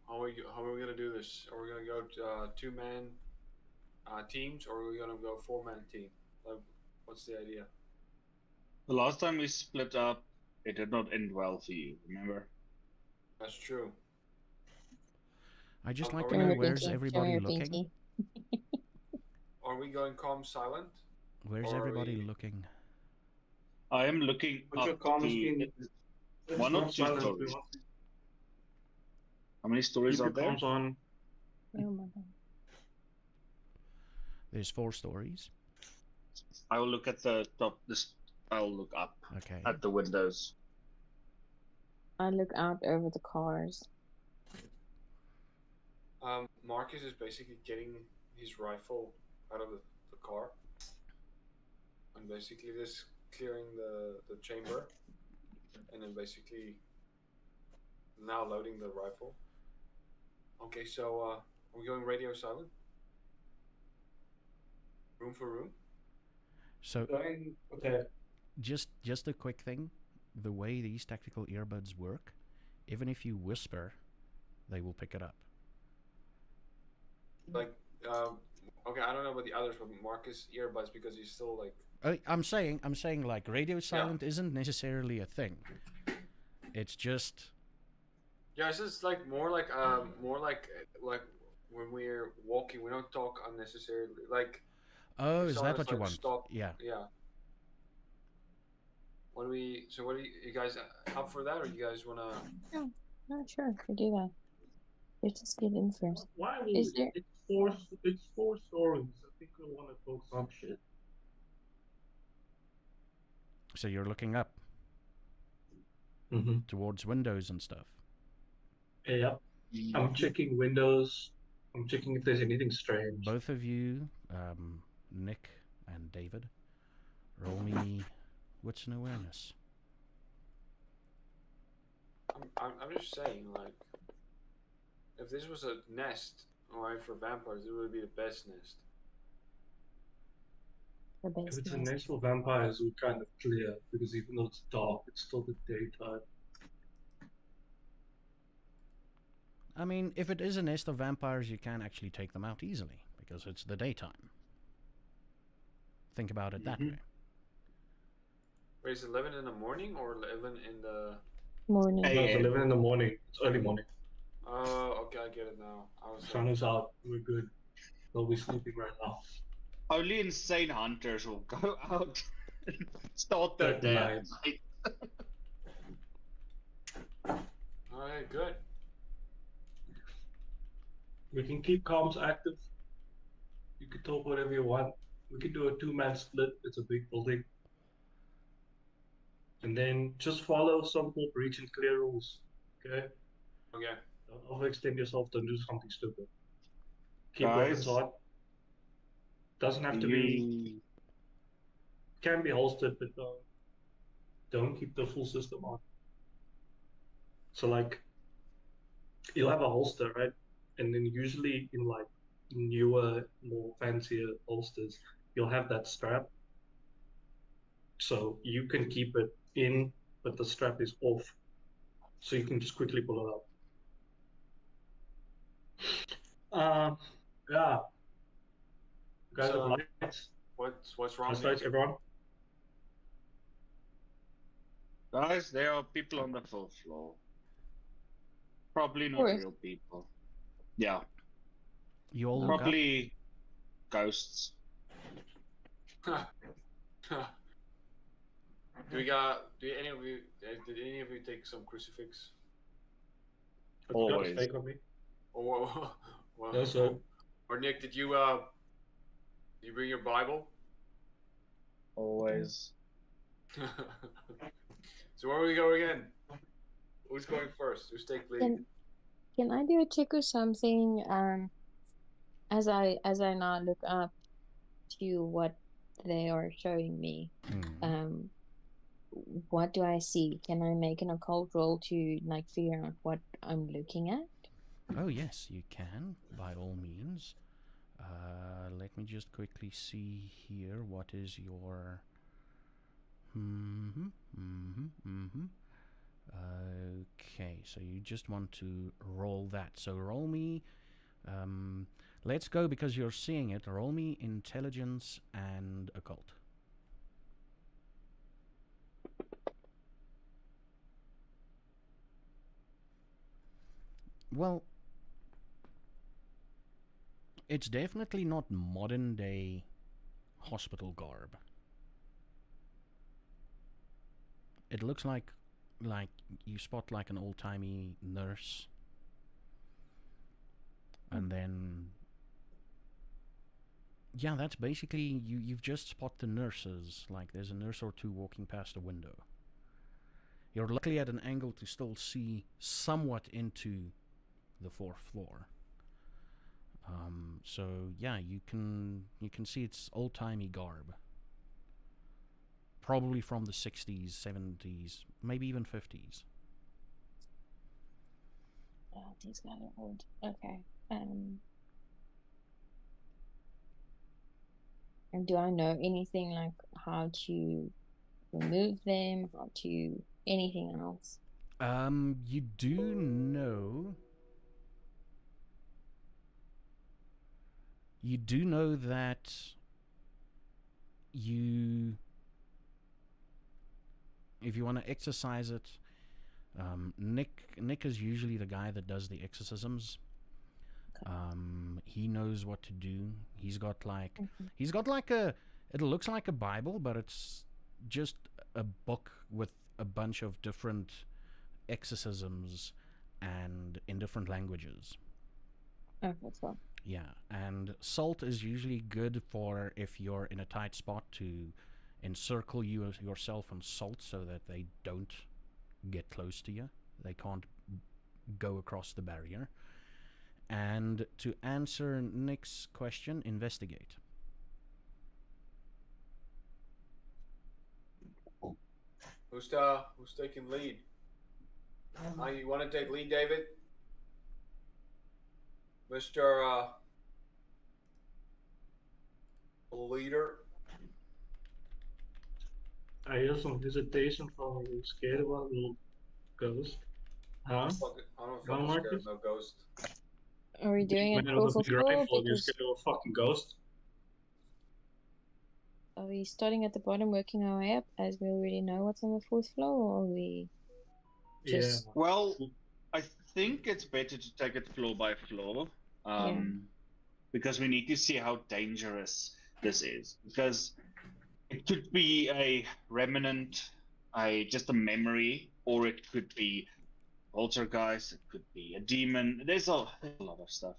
how are we gonna do this? Are we gonna go to, 2-man teams, or are we gonna go 4-man team? Like, what's the idea? The last time we split up, it did not end well for you, remember? That's true. I just Oh, like are to we know gonna- where's Show everybody your looking. pinky. Are we going calm silent? Where's Or are everybody we- looking? I am looking Put your up comms to in. one or Not two silent, we stories. want to How many stories keep are your there? comms on. Oh my god. There's 4 stories. I will look at the top. I'll look up Okay. at the windows. I look out over the cars. Marcus is basically getting his rifle out of the car, and basically just clearing the chamber, and then basically now loading the rifle. Okay, so are we going radio silent? Room for room? So Going, okay. just a quick thing, the way these tactical earbuds work, even if you whisper, they will pick it up. Like, okay, I don't know about the others, but Marcus earbuds because he's still like. I'm saying like radio silent isn't necessarily a thing. It's just Yeah, it's just like more like when we're walking, we don't talk unnecessarily. Like, oh, if is someone that what you like, want? Stop. Yeah. Yeah. What do you guys up for that, or you guys wanna? Not sure if we do that. Let's just get in first. Why will Is there- it's four stories. I think we want to focus on shit. So you're looking up Mm-hmm. towards windows and stuff. Yep. I'm checking windows. I'm checking if there's anything strange. Both of you, Nick and David, roll me wits and awareness. I'm just saying, like, if this was a nest, alright, for vampires, it would be the best nest. The If best it's a nest. nest for vampires, we're kind of clear because even though it's dark, it's still the daytime. I mean, if it is a nest of vampires, you can actually take them out easily because it's the daytime. Think about it that way. Wait, is it 11 in the morning or 11 in the? Morning. No, it's Yeah. 11 in the morning. It's early morning. Oh, okay, I get it now. I was Sun is out. We're good. They'll be sleeping right now. Only insane hunters will go out and start their At day night. at night. alright, good. We can keep comms active. You can talk whatever you want. We can do a 2-man split. It's a big building. And then just follow simple breach and clear rules. Okay? Okay. Don't overextend yourself. Don't do something stupid. Keep Guys, weapons on. Doesn't have to be. Can be holstered, but don't keep the full system on. So like, you'll have a holster, right? And then usually in like newer, more fancier holsters, you'll have that strap. So you can keep it in, but the strap is off. So you can just quickly pull it out. Yeah. You guys have lights? What's wrong? Flashlights, everyone? Guys, there are people on the 4th floor. Probably not Course. real people. Yeah, You all look up. probably ghosts. Do any of you? Did any of you take some crucifix? Have you got a Always. steak on me? Or well, No, sir. or Nick, did you bring your Bible? Always. So where we go again? Who's going first? Who's take lead? Can I do a check or something? As I now look up to what they are showing me. What do I see? Can I make an occult roll to like figure out what I'm looking at? Oh yes, you can, by all means. Let me just quickly see here. What is your... Okay, so you just want to roll that. So roll me... let's go, because you're seeing it. Roll me intelligence and occult. Well, it's definitely not modern day hospital garb. It looks like you spot like an old-timey nurse, and then yeah, that's basically you've just spot the nurses. Like there's a nurse or two walking past a window. You're luckily at an angle to still see somewhat into the 4th floor. So yeah, you can see it's old-timey garb. Probably from the 60s, 70s, maybe even 50s. Oh, these guys are old. Okay. And do I know anything like how to remove them, how to anything else? You do know. You do know that if you want to exercise it, Nick is usually the guy that does the exorcisms. Okay. He knows what to do. He's got like it looks like a Bible, but it's just a book with a bunch of different exorcisms and in different languages. Oh, that's fine. Yeah, and salt is usually good for if you're in a tight spot to encircle yourself in salt so that they don't get close to you. They can't go across the barrier. And to answer Nick's question, investigate. Who's taking lead? You want to take lead, David? Mr. Leader. I hear some hesitation from you. Scared about the ghost? Huh? I don't Well, fucking scared Marcus? of no ghost. Are we doing it Man full with a for big full? rifle, you're Because scared of a fucking ghost? are we starting at the bottom, working our way up, as we already know what's on the 4th floor, or are we just... Yeah. Well, I think it's better to take it floor by floor. Because we need to see how dangerous this is. Because it could be a remnant, just a memory, or it could be poltergeist, it could be a demon. There's a lot of stuff.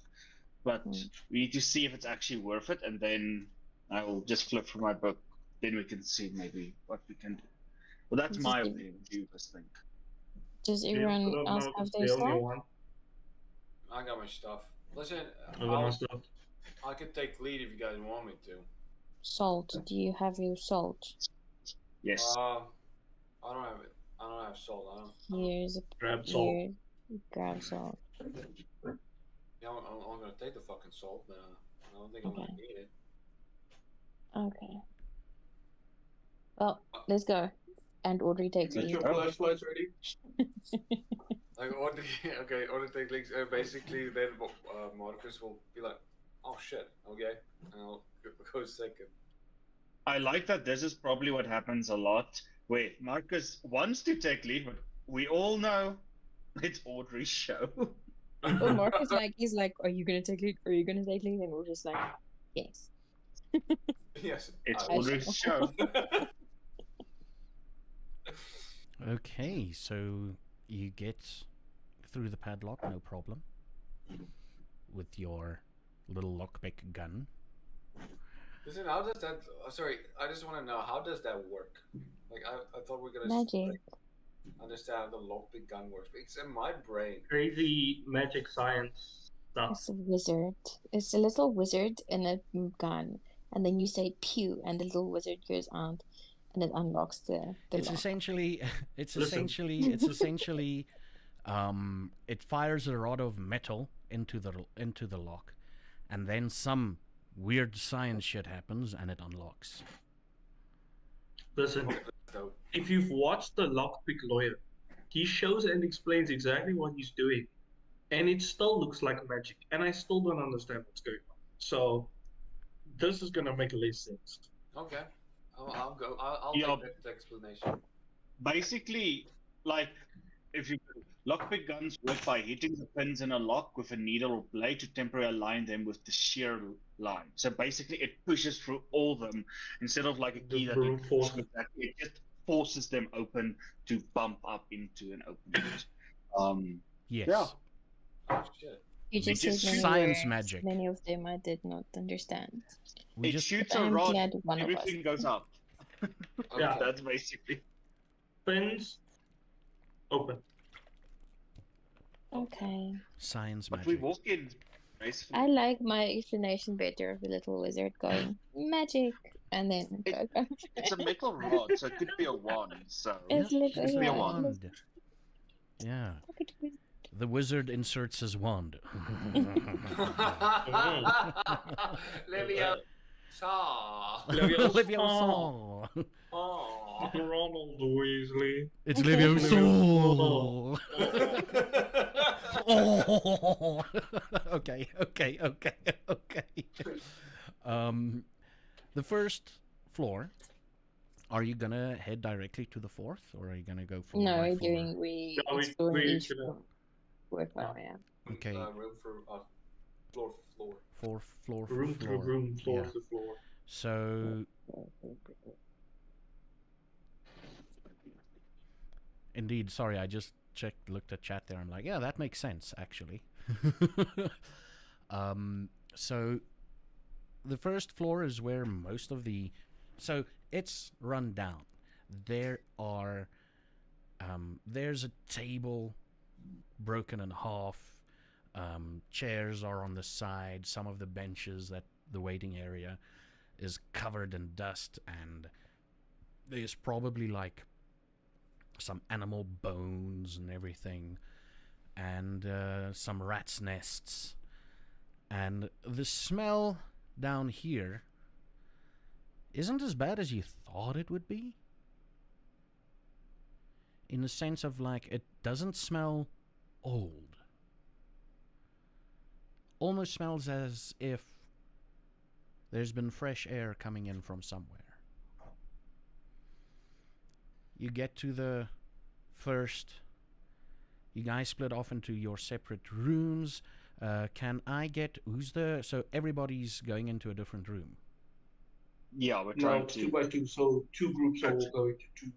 But we need to see if it's actually worth it, and then I will just flip through my book. Then we can see maybe what we can do. Well, that's my opinion. What do you guys think? Does everyone else have their the only stuff? one. I got my stuff. Listen, I got my stuff. I could take lead if you guys want me to. Salt. Do you have your salt? Yes. I don't have it. I don't have salt. I don't. Here's a Grab salt. here. Grab salt. Yeah, I'm gonna take the fucking salt, but I don't think I'm Okay. gonna need it. Okay. Well, let's go. And Audrey takes Get me. your Oh. flashlights ready. Like, what do you, okay, order take links. Basically, then Marcus will be like, "Oh shit, okay," and I'll go second. I like that this is probably what happens a lot, where Marcus wants to take lead, but we all know it's Audrey's show. Well, Marcus he's like, "Are you gonna take lead? Are you gonna take lead?" And we're just like, "Yes." Yes, It's I Audrey's show. Okay, so you get through the padlock, no problem, with your little lockpick gun. Listen, how does that? Sorry, I just want to know how does that work? Like, I thought we were gonna Magic. understand how the lockpick gun works, but it's in my brain. Crazy magic science stuff. It's a wizard. It's a little wizard in a gun, and then you say "pew," and the little wizard goes out, and it unlocks the It's lock. essentially, it's Listen. essentially, it fires a rod of metal into the lock, and then some weird science shit happens, and it unlocks. Listen, So, if you've watched the Lockpick Lawyer, he shows and explains exactly what he's doing, and it still looks like magic, and I still don't understand what's going on. So this is gonna make less sense. okay, I'll go. I'll Yeah. take the explanation. Basically, like, if you lockpick guns work by hitting the pins in a lock with a needle or blade to temporarily align them with the shear line. So basically, it pushes through all of them instead of like a The key that brute you force. push exactly. It just forces them open to bump up into an opening. Yes. Yeah. Oh shit. You just just said many science words. magic. Many of them I did not understand. We It just shoots But a I'm rod, glad one of us. everything goes up. Yeah. That's basically. Pins open. Okay. science But we magic. walk in, basically. I like my explanation better of the little wizard going magic and then It- go. It's a metal rod, so it could be a wand. So It's Yeah, little, it's a be a yeah, wand. Yeah. pocket wizard. The wizard inserts his wand. Leviosa. Leviosa. Oh. Ronald Weasley. It's Okay. Leviosa. Oh. Okay. The first floor. Are you gonna head directly to the fourth, or are you gonna go floor No, by we're floor? doing we Yeah, exploring we each should have- floor by yeah. Okay. Room for floor. Floor for Room floor. to room, floor Yeah. to floor. So indeed, sorry, I just looked at chat there. I'm like, yeah, that makes sense actually. So the first floor is where most of the, so it's run down. There are, there's a table broken in half. Chairs are on the side. Some of the benches, that the waiting area is covered in dust, and there's probably like some animal bones and everything, and some rats' nests. And the smell down here isn't as bad as you thought it would be. In the sense of, like, it doesn't smell old. Almost smells as if there's been fresh air coming in from somewhere. You get to the first. You guys split off into your separate rooms. Can I get, so everybody's going into a different room. Yeah, we're No, trying it's to. 2 by 2, so 2 groups are all going to 2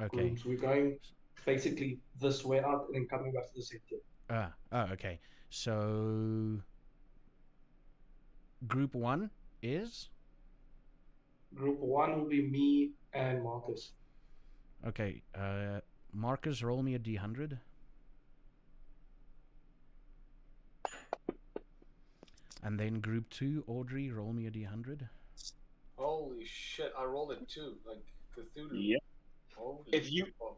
Okay. rooms. We're going basically this way out and then coming back to the center. Okay. So group 1 is? Group 1 will be me and Marcus. Okay, Marcus, roll me a d100. And then group 2, Audrey, roll me a d100. Holy shit! I rolled it too, like Cthulhu. Yeah. Holy If you- fuck.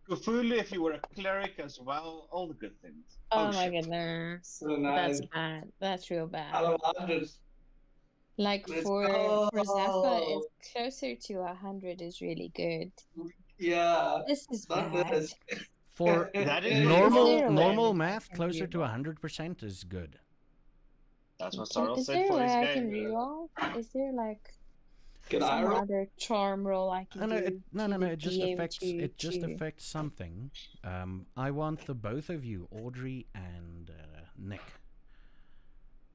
Cthulhu, if you were a cleric as well, all the good things. Oh my shit. goodness. So That's nice. bad. That's real bad. Out of 100. Like Let's for go. Zaffa, it's closer to 100 is really good. Yeah. This is Not bad. this. For That is Is normal there a way normal I math, can closer to reroll? 100% is good. That's what Sarl Is said there a for way his I can game. reroll? Is there like Can I some roll? other charm roll I can No, do? no, to no, no. the It just DM affects. to- It just to- affects something. I want the both of you, Audrey and Nick,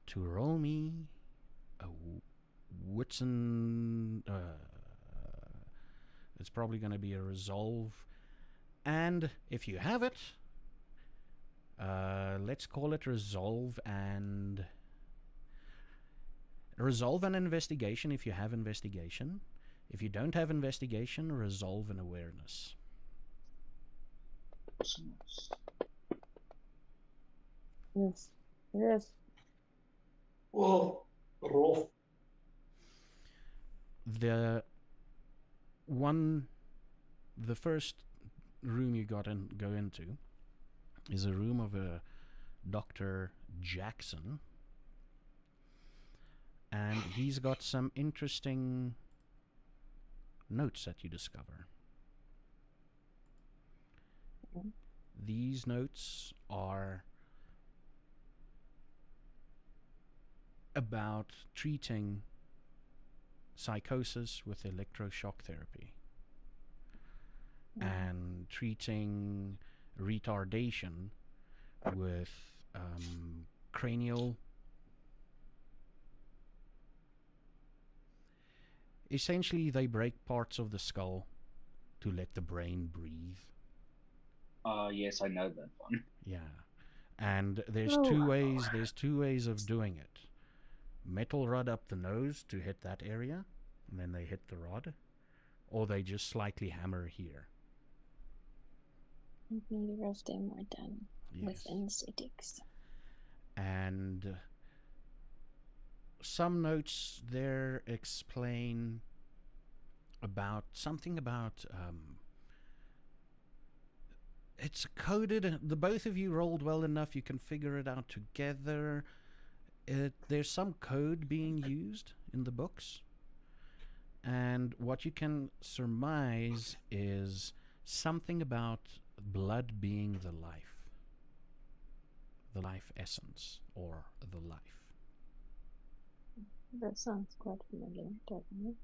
to roll me a Whitson. It's probably going to be a resolve, and if you have it, let's call it resolve and investigation. If you have investigation. If you don't have investigation, resolve and awareness. Yes. Yes. Whoa. Rough. The first room you go into is a room of a Dr. Jackson, and he's got some interesting notes that you discover. Okay. These notes are about treating psychosis with electroshock therapy and treating retardation with cranial. Essentially, they break parts of the skull to let the brain breathe. Yes, I know that one. Yeah, and there's Oh. two ways. There's two ways of doing it. Metal rod up the nose to hit that area, and then they hit the rod, or they just slightly hammer here. Neither of them are done with Yes. anesthetics. And some notes there explain about something about it's coded. The both of you rolled well enough, you can figure it out together. There's some code being used in the books, and what you can surmise is something about blood being the life essence, or the life. That sounds quite familiar, doesn't it?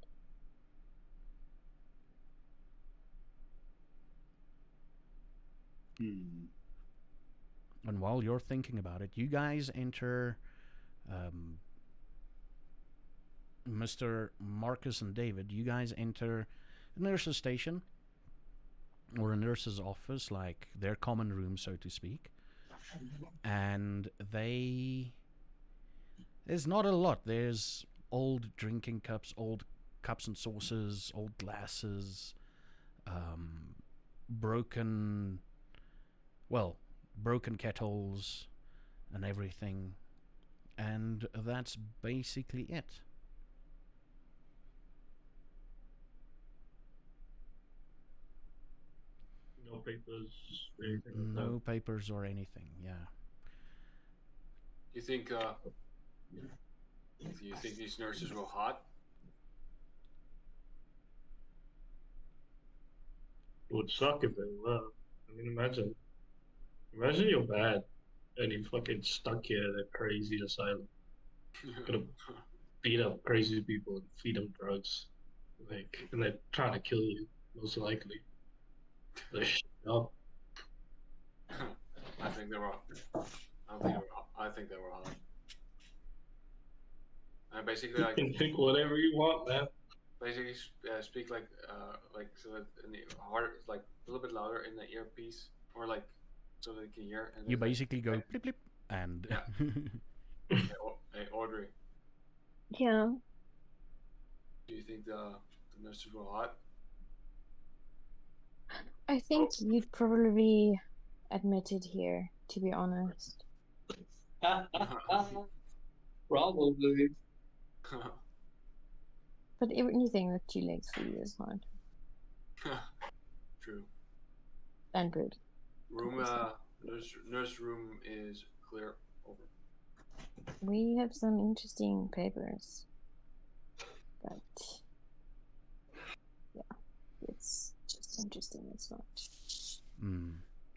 And while you're thinking about it, you guys enter Mr. Marcus and David, you guys enter a nurse's station or a nurse's office, like their common room, so to speak. And there's not a lot. There's old drinking cups, old cups and saucers, old glasses, broken kettles and everything. And that's basically it. No papers, anything like No that. papers or anything, yeah. You think these nurses were hot? It would suck if they were. I mean, imagine you're bad and you fucking stuck here at a crazy asylum. Gonna beat up crazy people and feed them drugs, and they're trying to kill you, most likely. They're shit up. I think they were. I think they were hot. And basically, You like, can think whatever you want, man. basically speak like so that in the hard, like a little bit louder in the earpiece, or like so they can hear. And You it's like, basically go hey, blip blip and Yeah. hey, Audrey, Yeah. do you think the nurses were hot? I think you'd probably admit it here, to be honest. Probably. But anything with 2 legs for you is hard. True. And good. Room, nurse room is clear. Over. We have some interesting papers, but yeah, it's just interesting. It's not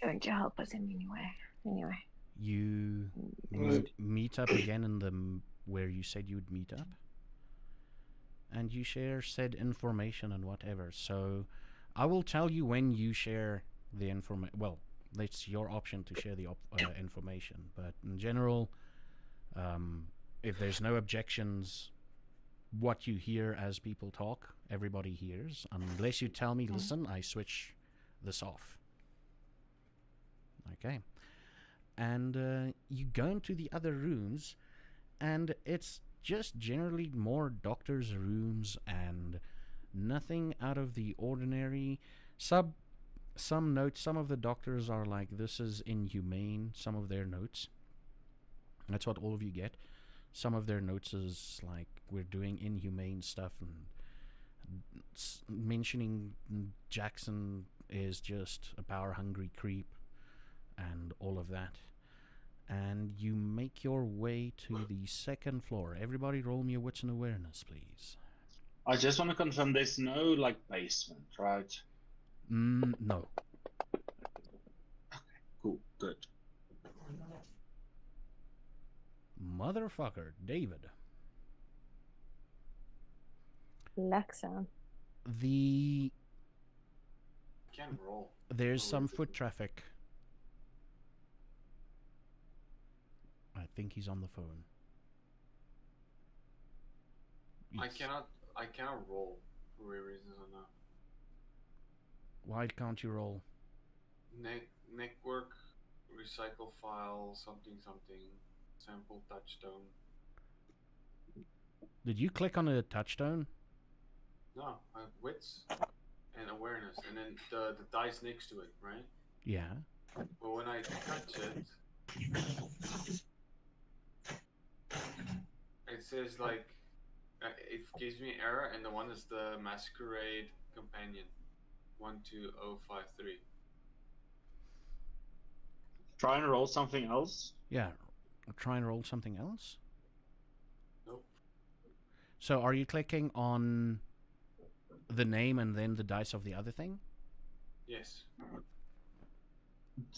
going to help us in any way. Anyway, You Right. meet up again in the where you said you'd meet up, and you share said information and whatever. So, I will tell you when you share the information. Well, it's your option to share the information, but in general, if there's no objections, what you hear as people talk, everybody hears, unless you tell me, listen, I switch this off. Okay. And you go into the other rooms, and it's just generally more doctors' rooms and nothing out of the ordinary. Some notes, some of the doctors are like, this is inhumane, some of their notes. That's what all of you get. Some of their notes is like, we're doing inhumane stuff, and mentioning Jackson is just a power-hungry creep and all of that. And you make your way to the second floor. Everybody roll me a wits and awareness, please. I just want to confirm there's no like basement, right? No. Okay, cool, good. Motherfucker, David. Laxa. Can't roll. There's Oh, some wait, foot traffic. I think he's on the phone. I Yes. cannot roll for weird reasons or not. Why can't you roll? Network, recycle file, something, sample touchstone. Did you click on a touchstone? No, I have wits and awareness, and then the dice next to it, right? Yeah. But when I touch it, it says like it gives me error, and the one is the masquerade companion, 12053. Try and roll something else. Yeah. Try and roll something else. Nope. So are you clicking on the name and then the dice of the other thing? Yes.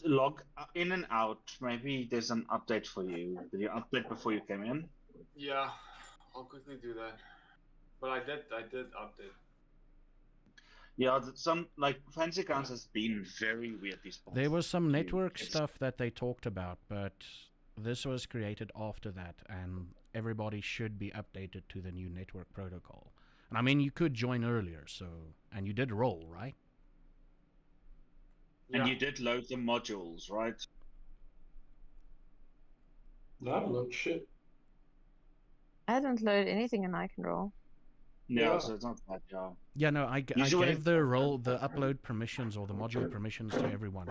Log in and out. Maybe there's an update for you. Did you update before you came in? Yeah, I'll quickly do that. But I did update. Yeah, some like Fancy Accounts has been very weird these past. There was some few network days. stuff that they talked about, but this was created after that, and everybody should be updated to the new network protocol. And I mean, you could join earlier, so, and you did roll, right? And Yeah. you did load the modules, right? Not load shit. I haven't loaded anything and I can roll. Yeah, Yeah. so it's not that, yeah. Yeah, no, I Usually- gave the upload permissions or the module permissions to everyone.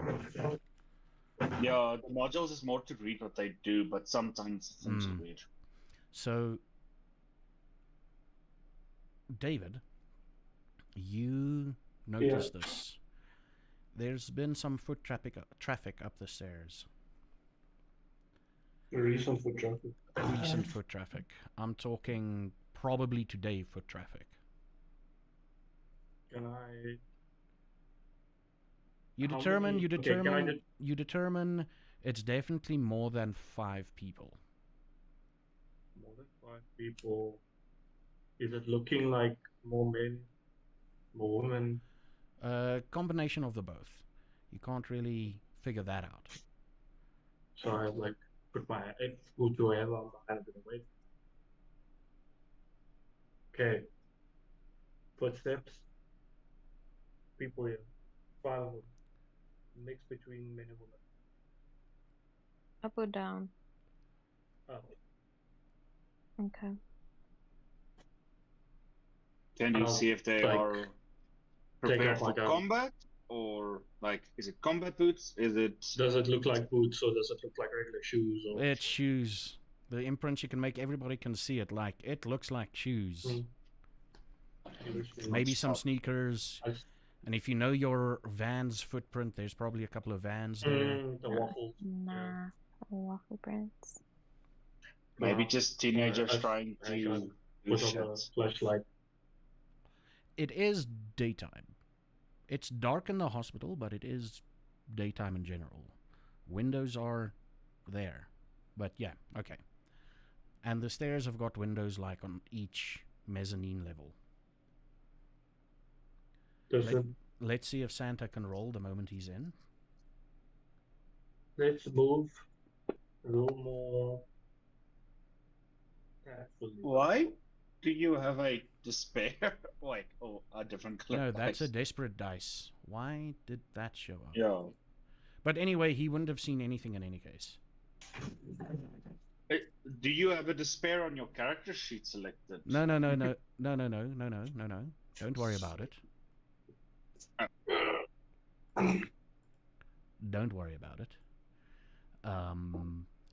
Yeah, the modules is more to read what they do, but sometimes things are weird. So, David, you notice this. There's been some foot traffic up the stairs. Recent foot traffic. Recent foot traffic. I'm talking probably today foot traffic. Can I? You How determine. many- You okay, can I determine. just- You determine. It's definitely more than 5 people. More than 5 people. Is it looking like more men, more women? Combination of the both. You can't really figure that out. So I like put my go to hand on the hand and wait. Okay. Footsteps. People here. 5 of them. Mix between men and women. Up or down? Up. Okay. Can you I'll, see if they like, are take prepared off my for gun. combat? Or, like, is it combat boots? Is it... Does it look like boots or does it look like regular shoes? Or It's shoes. The imprints you can make, everybody can see it. Like, it looks like shoes. Mm. Regular shoes? Maybe some Stop. sneakers. I s- And if you know your van's footprint, there's probably a couple of vans there. The waffles. Nah, waffle prints. Maybe No, just teenagers I trying I to got do put on shit. the flashlight. It is daytime. It's dark in the hospital, but it is daytime in general. Windows are there. But yeah, okay. And the stairs have got windows like on each mezzanine level. Does it? Let's see if Santa can roll the moment he's in. Let's move a little more tactfully. Why do you have a despair? Wait, oh, a different color. No, that's a dice. desperate dice. Why did that show up? Yeah. But anyway, he wouldn't have seen anything in any case. Do you have a despair on your character sheet selected? No. Don't worry about it. Don't worry about it.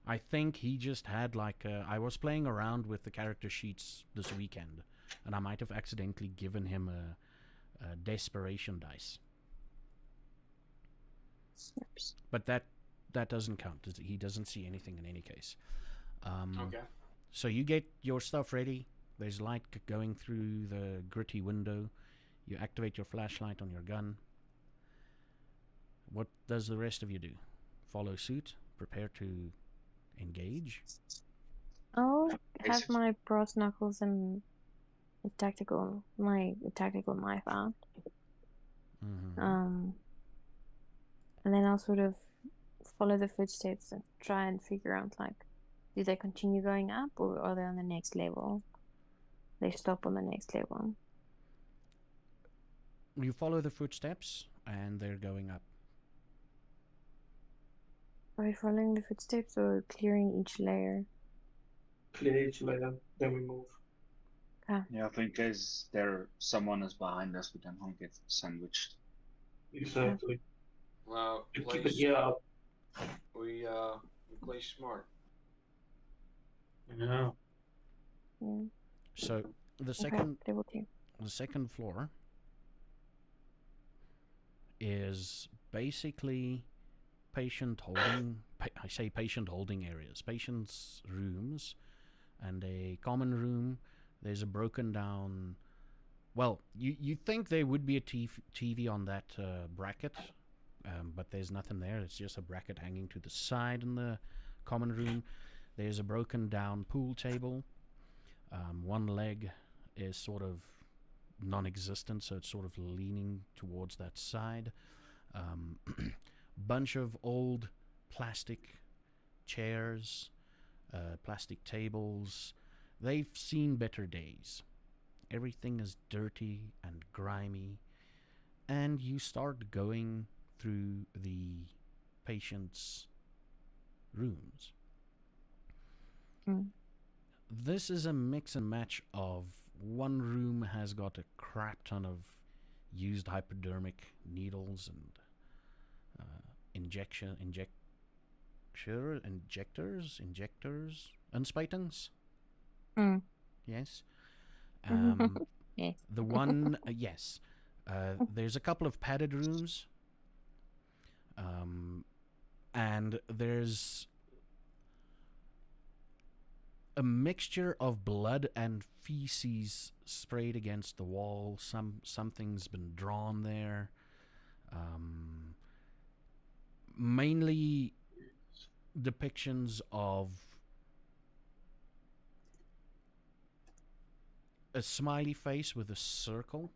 I think he just had like I was playing around with the character sheets this weekend, and I might have accidentally given him a desperation dice. Snaps. But that doesn't count. He doesn't see anything in any case. Okay. So you get your stuff ready. There's light going through the gritty window. You activate your flashlight on your gun. What does the rest of you do? Follow suit? Prepare to engage? I'll have Basics. my brass knuckles and my tactical knife out. Mm-hmm. And then I'll sort of follow the footsteps and try and figure out, like, do they continue going up or are they on the next level? They stop on the next level. You follow the footsteps, and they're going up. Are we following the footsteps or clearing each layer? Clear each layer, then we move. Yeah, I think someone is behind us. We don't want to get sandwiched. Exactly. Well, You play keep it here up. we play smart. Yeah. Yeah. So the Okay, level 2. the second floor is basically patient holding. I say patient holding areas, patients' rooms, and a common room. There's a broken down. Well, you think there would be a TV on that bracket, but there's nothing there. It's just a bracket hanging to the side in the common room. There's a broken down pool table. One leg is sort of non-existent, so it's sort of leaning towards that side. Bunch of old plastic chairs, plastic tables. They've seen better days. Everything is dirty and grimy, and you start going through the patient's rooms. This is a mix and match of one room has got a crap ton of used hypodermic needles and injectors, unspuitings. Yes. Yes. The one, yes. There's a couple of padded rooms, and there's a mixture of blood and feces sprayed against the wall. Something's been drawn there. Mainly depictions of a smiley face with a circle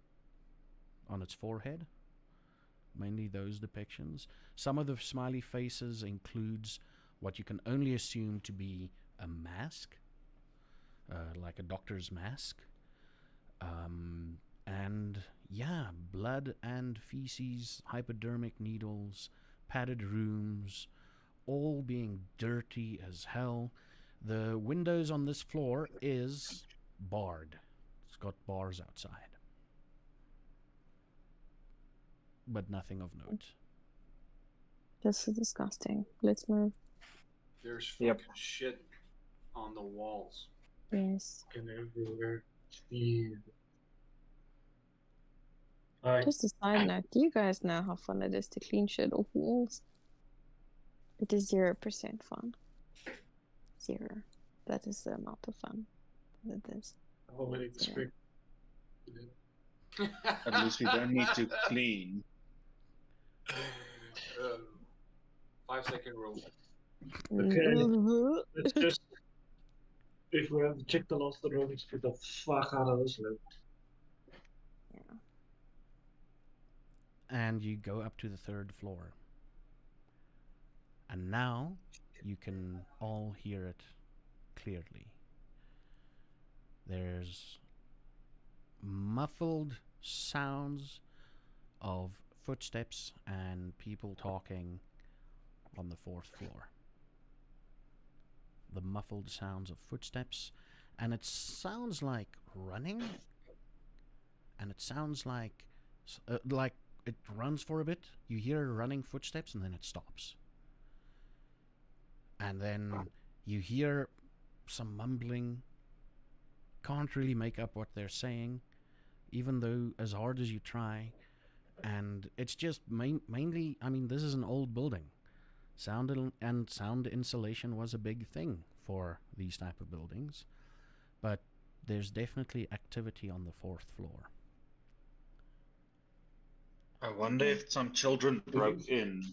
on its forehead. Mainly those depictions. Some of the smiley faces includes what you can only assume to be a mask, like a doctor's mask. And yeah, blood and feces, hypodermic needles, padded rooms, all being dirty as hell. The windows on this floor is barred. It's got bars outside. But nothing of note. This is disgusting. Let's move. There's fucking Yep. shit on the walls. Yes. And everywhere. Steve. Alright. Just a side note, do you guys know how fun it is to clean shit off walls? It is 0% fun. 0. That is the amount of fun that it is. I already expect. At least we don't need to clean. 5-second rule. Okay. Let's just. If we have to check the last drawings, get the fuck out of this loop. Yeah. And you go up to the 3rd floor. And now you can all hear it clearly. There's muffled sounds of footsteps and people talking on the 4th floor. The muffled sounds of footsteps, and it sounds like running, and it sounds like it runs for a bit. You hear running footsteps, and then it stops. And then you hear some mumbling. Can't really make up what they're saying, even though as hard as you try. And it's just mainly, I mean, this is an old building. Sound insulation was a big thing for these type of buildings. But there's definitely activity on the 4th floor. I wonder if some children broke in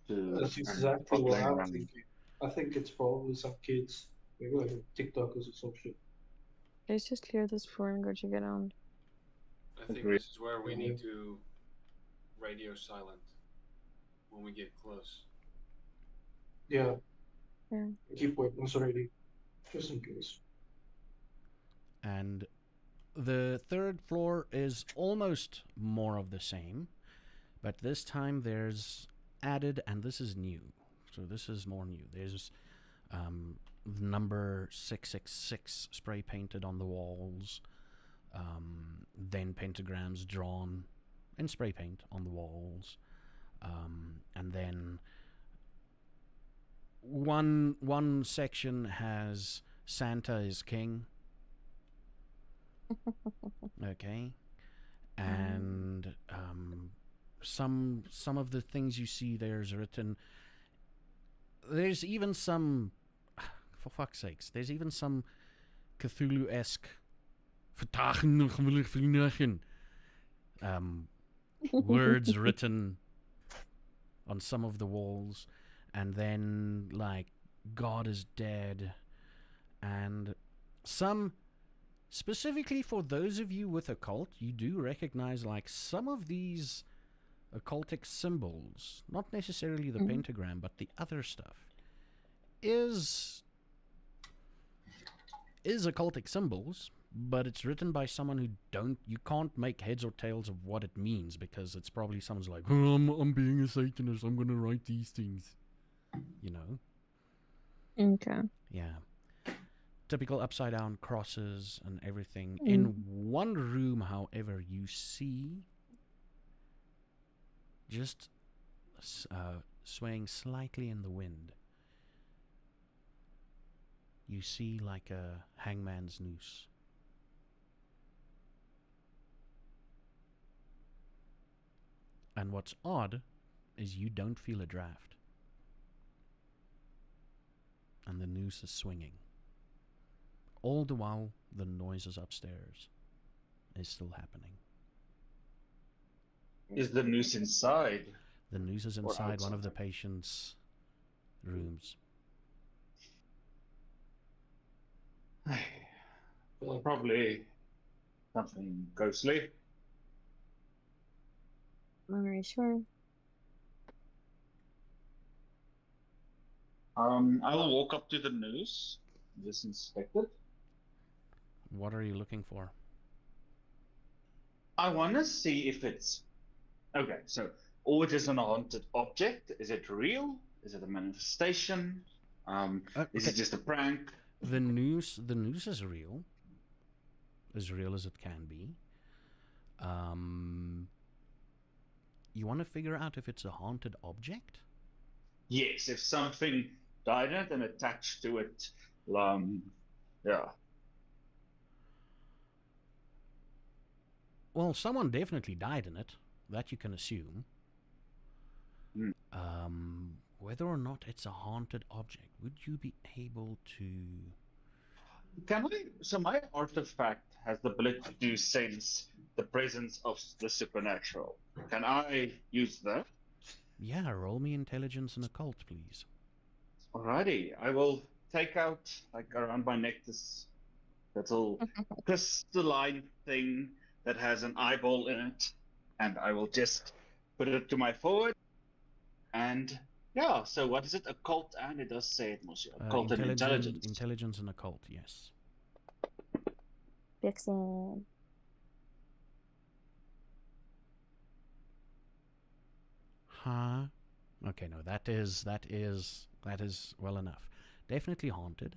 to. That's and exactly were what playing I'm around. thinking. I think it's probably some kids, maybe like TikTokers or some shit. Let's just clear this floor and go check it out. I think Agreed. this is where we need to radio silent when we get close. Yeah. Yeah. Keep weapons ready, just in case. And the 3rd floor is almost more of the same, but this time there's added, and this is new. So this is more new. There's number 666 spray painted on the walls, then pentagrams drawn in spray paint on the walls, and then one section has Santa is King. Okay, and some of the things you see there's written. There's even some, for fuck's sakes, there's even some Cthulhu-esque words written on some of the walls, and then like God is dead, and some specifically for those of you with occult, you do recognize like some of these occultic symbols, not necessarily the pentagram, but the other stuff is occultic symbols, but it's written by someone who you can't make heads or tails of what it means, because it's probably someone's like, oh, I'm being a Satanist, I'm gonna write these things, you know. Okay. Yeah. Typical upside down crosses and everything. In one room, however, you see just swaying slightly in the wind, you see like a hangman's noose. And what's odd is you don't feel a draft. And the noose is swinging. All the while, the noises upstairs is still happening. Is the noose inside? The noose is inside one of the patient's rooms. Well, probably something ghostly. I'm very sure. I will walk up to the noose, just inspect it. What are you looking for? I want to see if it's okay. So, or it is an haunted object. Is it real? Is it a manifestation? Is it just a prank? The noose is real as it can be. You want to figure out if it's a haunted object? Yes, if something died in it and attached to it, yeah. Well, someone definitely died in it. That you can assume. Hmm. Whether or not it's a haunted object, would you be able to? Can I? So my artifact has the ability to sense the presence of the supernatural. Can I use that? Yeah, roll me intelligence and occult, please. Alrighty, I will take out like around my neck this little crystalline thing that has an eyeball in it, and I will just put it to my forward. And yeah, so what is it? Occult, and it does say it, Monsieur. Occult and intelligence. Intelligence and occult, yes. Vixen. Huh? Okay, no, that is well enough. Definitely haunted.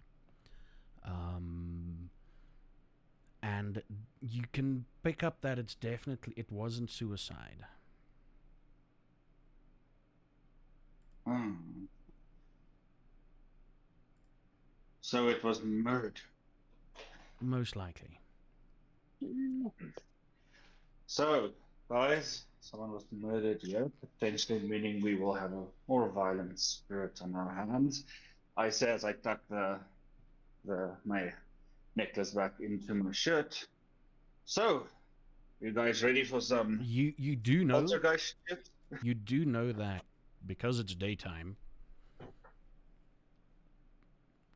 And you can pick up that it wasn't suicide. Hmm. So it was murder. Most likely. So, guys, someone was murdered here, potentially meaning we will have a more violent spirit on our hands. I say as I tuck my necklace back into my shirt. So, you guys ready for some You do know poltergeist shit? you do know that because it's daytime,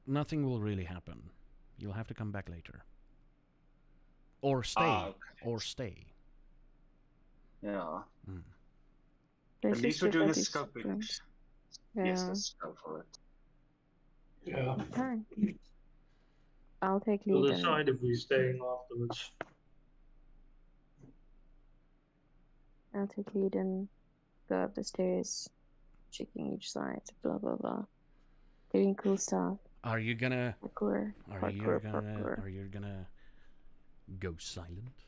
nothing will really happen. You'll have to come back later. Or stay. Okay. Or stay. Yeah. Mm. At least we're doing a scope. scoping. Yeah. Yes, let's go for it. Yeah. Alright. I'll take We'll lead. decide if we're staying afterwards. I'll take lead and go up the stairs, checking each side, blah blah blah. Doing cool stuff. Are you gonna Parkour. are you Parkour, gonna parkour. are you gonna go silent?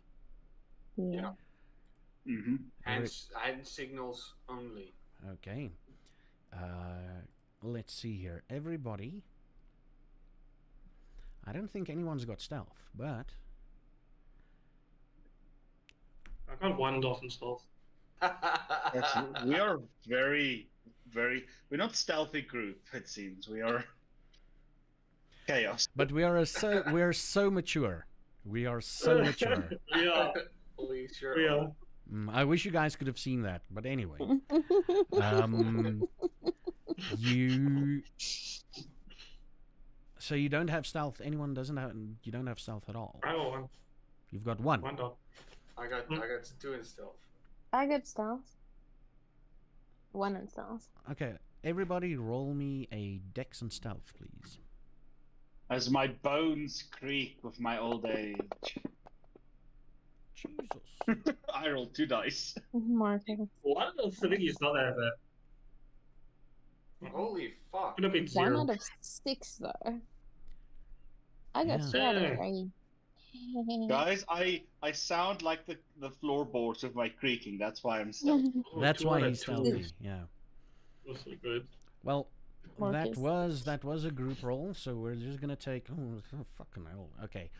Yeah. Mm-hmm. Hand signals only. Okay. Let's see here. Everybody. I don't think anyone's got stealth, but I got one dot and stuff. We are very, very. We're not stealthy group. It seems we are chaos. but we are so mature. We are so mature. Yeah. Police, you're Yeah. I wish you guys could have seen that, but anyway. You. So you don't have stealth. Anyone doesn't have. You don't have stealth at all. I got one. You've got one. One dot. I got two in stealth. I got stealth. One in stealth. Okay. Everybody, roll me a dex and stealth, please. As my bones creak with my old age. Jesus. I rolled 2 dice. Martin. One of the thing is not that bad. Holy fuck! Could have been 1 0. out of 6 though. I got Yeah. 2 out of Yeah. 3. Guys, I sound like the floorboards of my creaking. That's why I'm stealthy. That's 2 why out of he's 2. stealthy. Yeah. Was so good. Well, Marcus. that was a group roll, so we're just gonna take. Oh, fucking hell. Okay.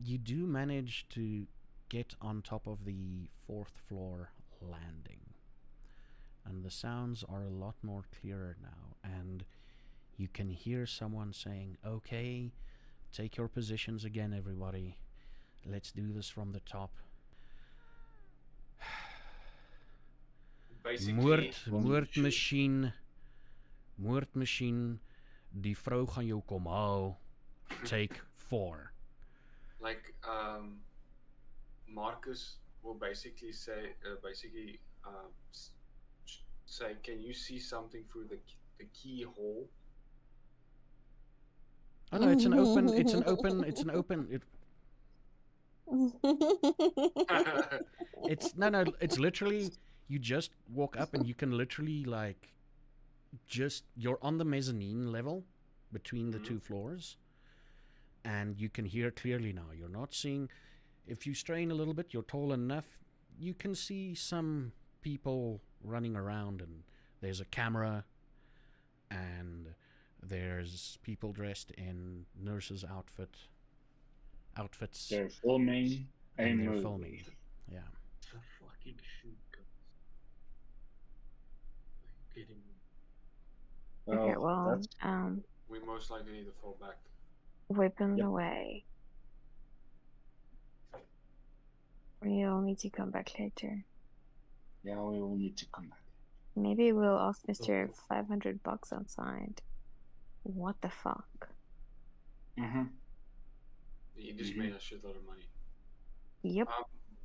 You do manage to get on top of the 4th floor landing, and the sounds are a lot more clearer now, and you can hear someone saying, "Okay, take your positions again, everybody. Let's do this from the top." Basically, Moordmachine, die vrou gaan jou kom haal. Take 4. like Marcus will basically say, say, can you see something through the keyhole? Oh no, it's an open. It's no. It's literally you just walk up and you can literally like, you're on the mezzanine level between the 2 floors, and you can hear clearly now. You're not seeing. If you strain a little bit, you're tall enough. You can see some people running around, and there's a camera, and there's people dressed in nurses' outfits. They're filming a And they're movie. filming. Yeah. Zaffageek shotguns. Are you kidding me? Okay, Well, well, that's We most likely need to fall back. weapons Yep. away. We'll need to come back later. yeah. We will need to come back. Maybe we'll ask Mr. Okay. $500 outside. What the fuck? Mm-hmm. He just Mhm. made a shitload of money. Yep.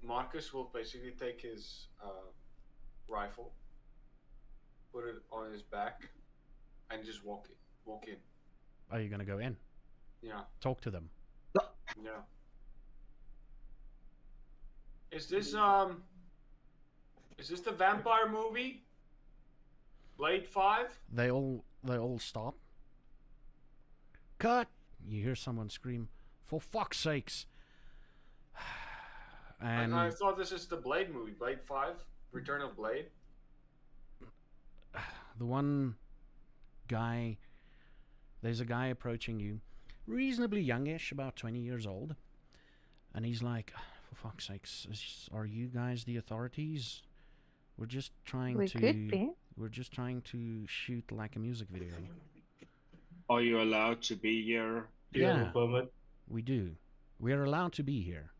Marcus will basically take his rifle, put it on his back, and just walk in. Are you gonna go in? Yeah, Talk to them. yeah. Is this the vampire movie? Blade 5? They all stop. Cut! You hear someone scream, "For fuck's sakes!" I And thought this is the Blade movie, Blade 5, Return of Blade. the one guy, there's a guy approaching you, reasonably youngish, about 20 years old, and he's like, "For fuck's sakes, are you guys the authorities? We're just trying We to could be. we're just trying to shoot like a music video." Are you allowed to be here? Do you have Yeah, a permit? we do. We are allowed to be here.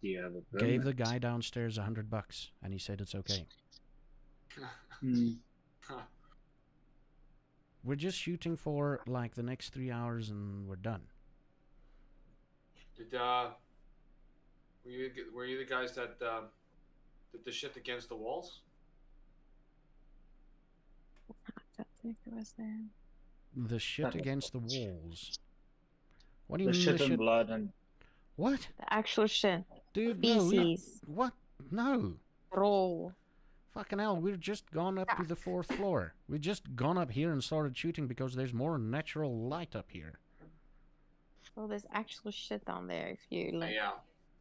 Do you have a permit? Gave the guy downstairs $100, and he said it's okay. Hmm. We're just shooting for like the next 3 hours, and we're done. Did were you the guys that did the shit against the walls? I don't think it was there. The shit against the walls. What do you The mean shit the and shit? blood and The actual shit. Dude, no, Feces. what? No. Roll. Fucking hell, we've just gone up to the 4th floor. We've just gone up here and started shooting because there's more natural light up here. Oh, there's actual shit down there if you like Yeah,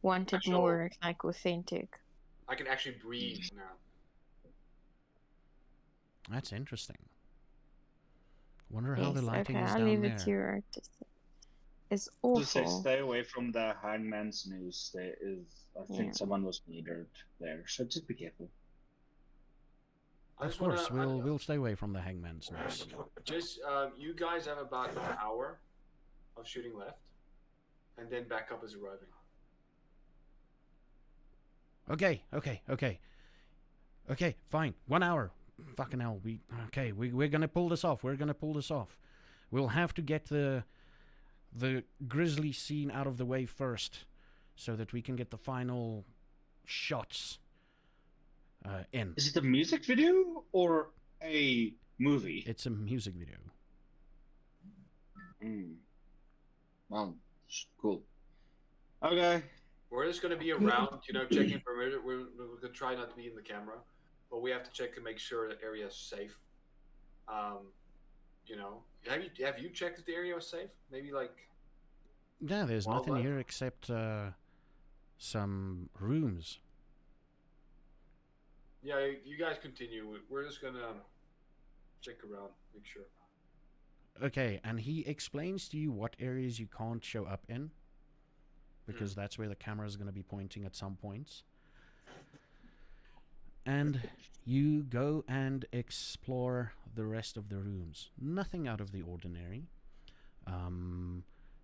wanted Actual- more like authentic. I can actually breathe now. That's interesting. Wonder how the Yes, lighting okay, is I'll down leave there. it to your artistic. It's to say awful. stay away from the hangman's noose. There is, I think, Yeah. someone was murdered there, so just be careful. I Of just wanna- course, we'll stay away from the hangman's noose. Just you guys have about an hour of shooting left, and then backup is arriving. Okay, fine. 1 hour. Fucking hell, we're gonna pull this off. We'll have to get the grisly scene out of the way first, so that we can get the final shots in. Is it a music video or a movie? It's a music video. Well, cool. Okay. We're just gonna be around, checking perimeter. We're gonna try not to be in the camera, but we have to check to make sure the area is safe. Have you checked if the area was safe? Maybe like. Yeah, there's nothing Wildlife? here except some rooms. Yeah, you guys continue. We're just gonna check around, make sure. Okay, and he explains to you what areas you can't show up in, because that's where the camera is going to be pointing at some points. And you go and explore the rest of the rooms. Nothing out of the ordinary.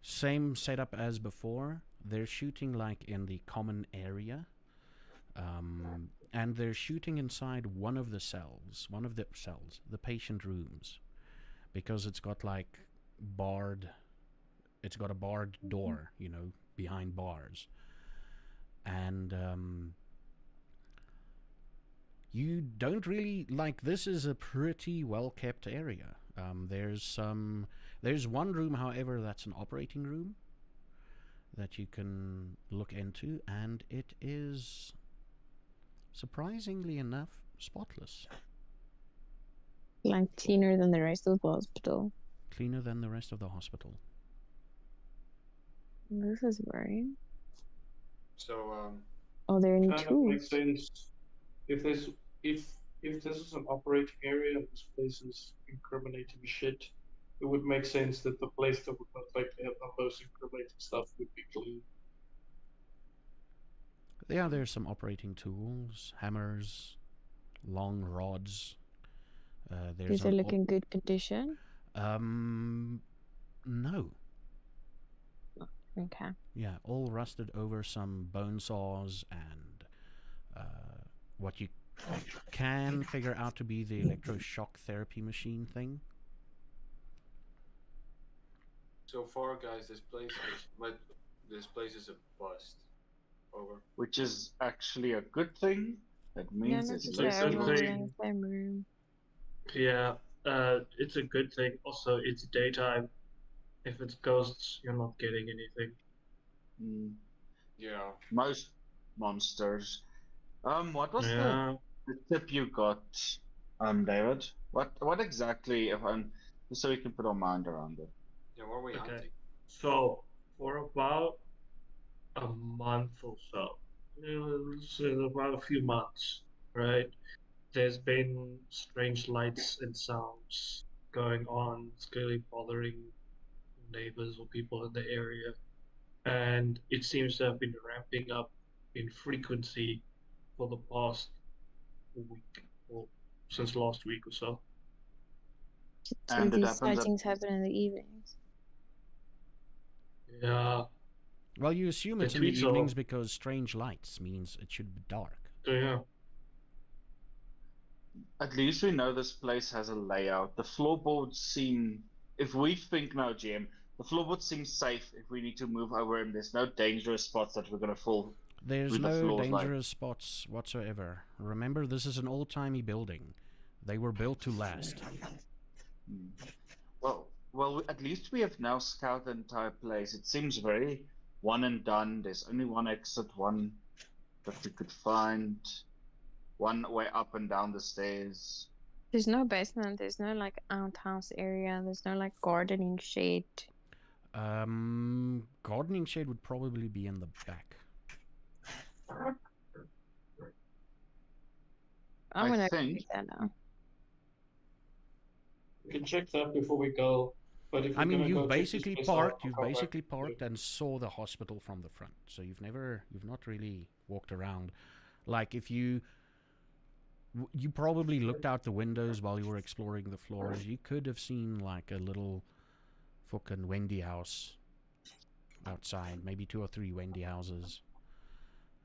Same setup as before. They're shooting like in the common area. And they're shooting inside one of the cells, the patient rooms. Because it's got like it's got a barred door, behind bars. And you don't really, this is a pretty well kept area. There's one room, however, that's an operating room that you can look into, and it is, surprisingly enough, spotless. Like cleaner than the rest of the hospital. Cleaner than the rest of the hospital. This is worrying. So, Are there any Kind of tools? makes sense. If this is an operating area and this place is incriminating shit, it would make sense that the place that would most likely have the most incriminating stuff would be clean. Yeah, there's some operating tools, hammers, long rods. There's Does it an look in good condition? no. Okay. Yeah, all rusted over, some bone saws and what you can figure out to be the electroshock therapy machine thing. So far, guys, this place is a bust. Over. Which is actually a good thing. That No, means not it's to It's say a less good everyone was noisy. in thing. the same room. Yeah, it's a good thing. Also, it's daytime. If it's ghosts, you're not getting anything. Mm, Yeah. most monsters. What was Yeah. the tip you got, David? What exactly? If I'm just so we can put our mind around it. Yeah. What are we Okay. hunting? So for about a month or so, about a few months, right? There's been strange lights and sounds going on. It's clearly bothering neighbors or people in the area, and it seems to have been ramping up in frequency for the past week, or since last week or so. So And it these happens at sightings happen in the evenings. Yeah, Well, you assume it's it in the tweets evenings all. because strange lights means it should be dark. Yeah, at least we know this place has a layout. The floorboards seem, if we think now, GM, the floorboards seem safe if we need to move over and there's no dangerous spots that we're gonna fall There's with the no floors like. dangerous spots whatsoever. Remember, this is an old-timey building. They were built to last. Hmm. Well, at least we have now scouted the entire place. It seems very one and done. There's only one exit, one that we could find, one way up and down the stairs. There's no basement. There's no like outhouse area. There's no like gardening shed. Gardening shed would probably be in the back. I'm I gonna think- check that out. We can check that before we go. But if I we're mean, gonna you've go check this basically place parked. out, I'll You've come back basically to parked you. and saw the hospital from the front. So you've not really walked around. Like if you probably looked out the windows while you were exploring the floors. You could have seen like a little fucking Wendy house outside, maybe 2 or 3 Wendy houses,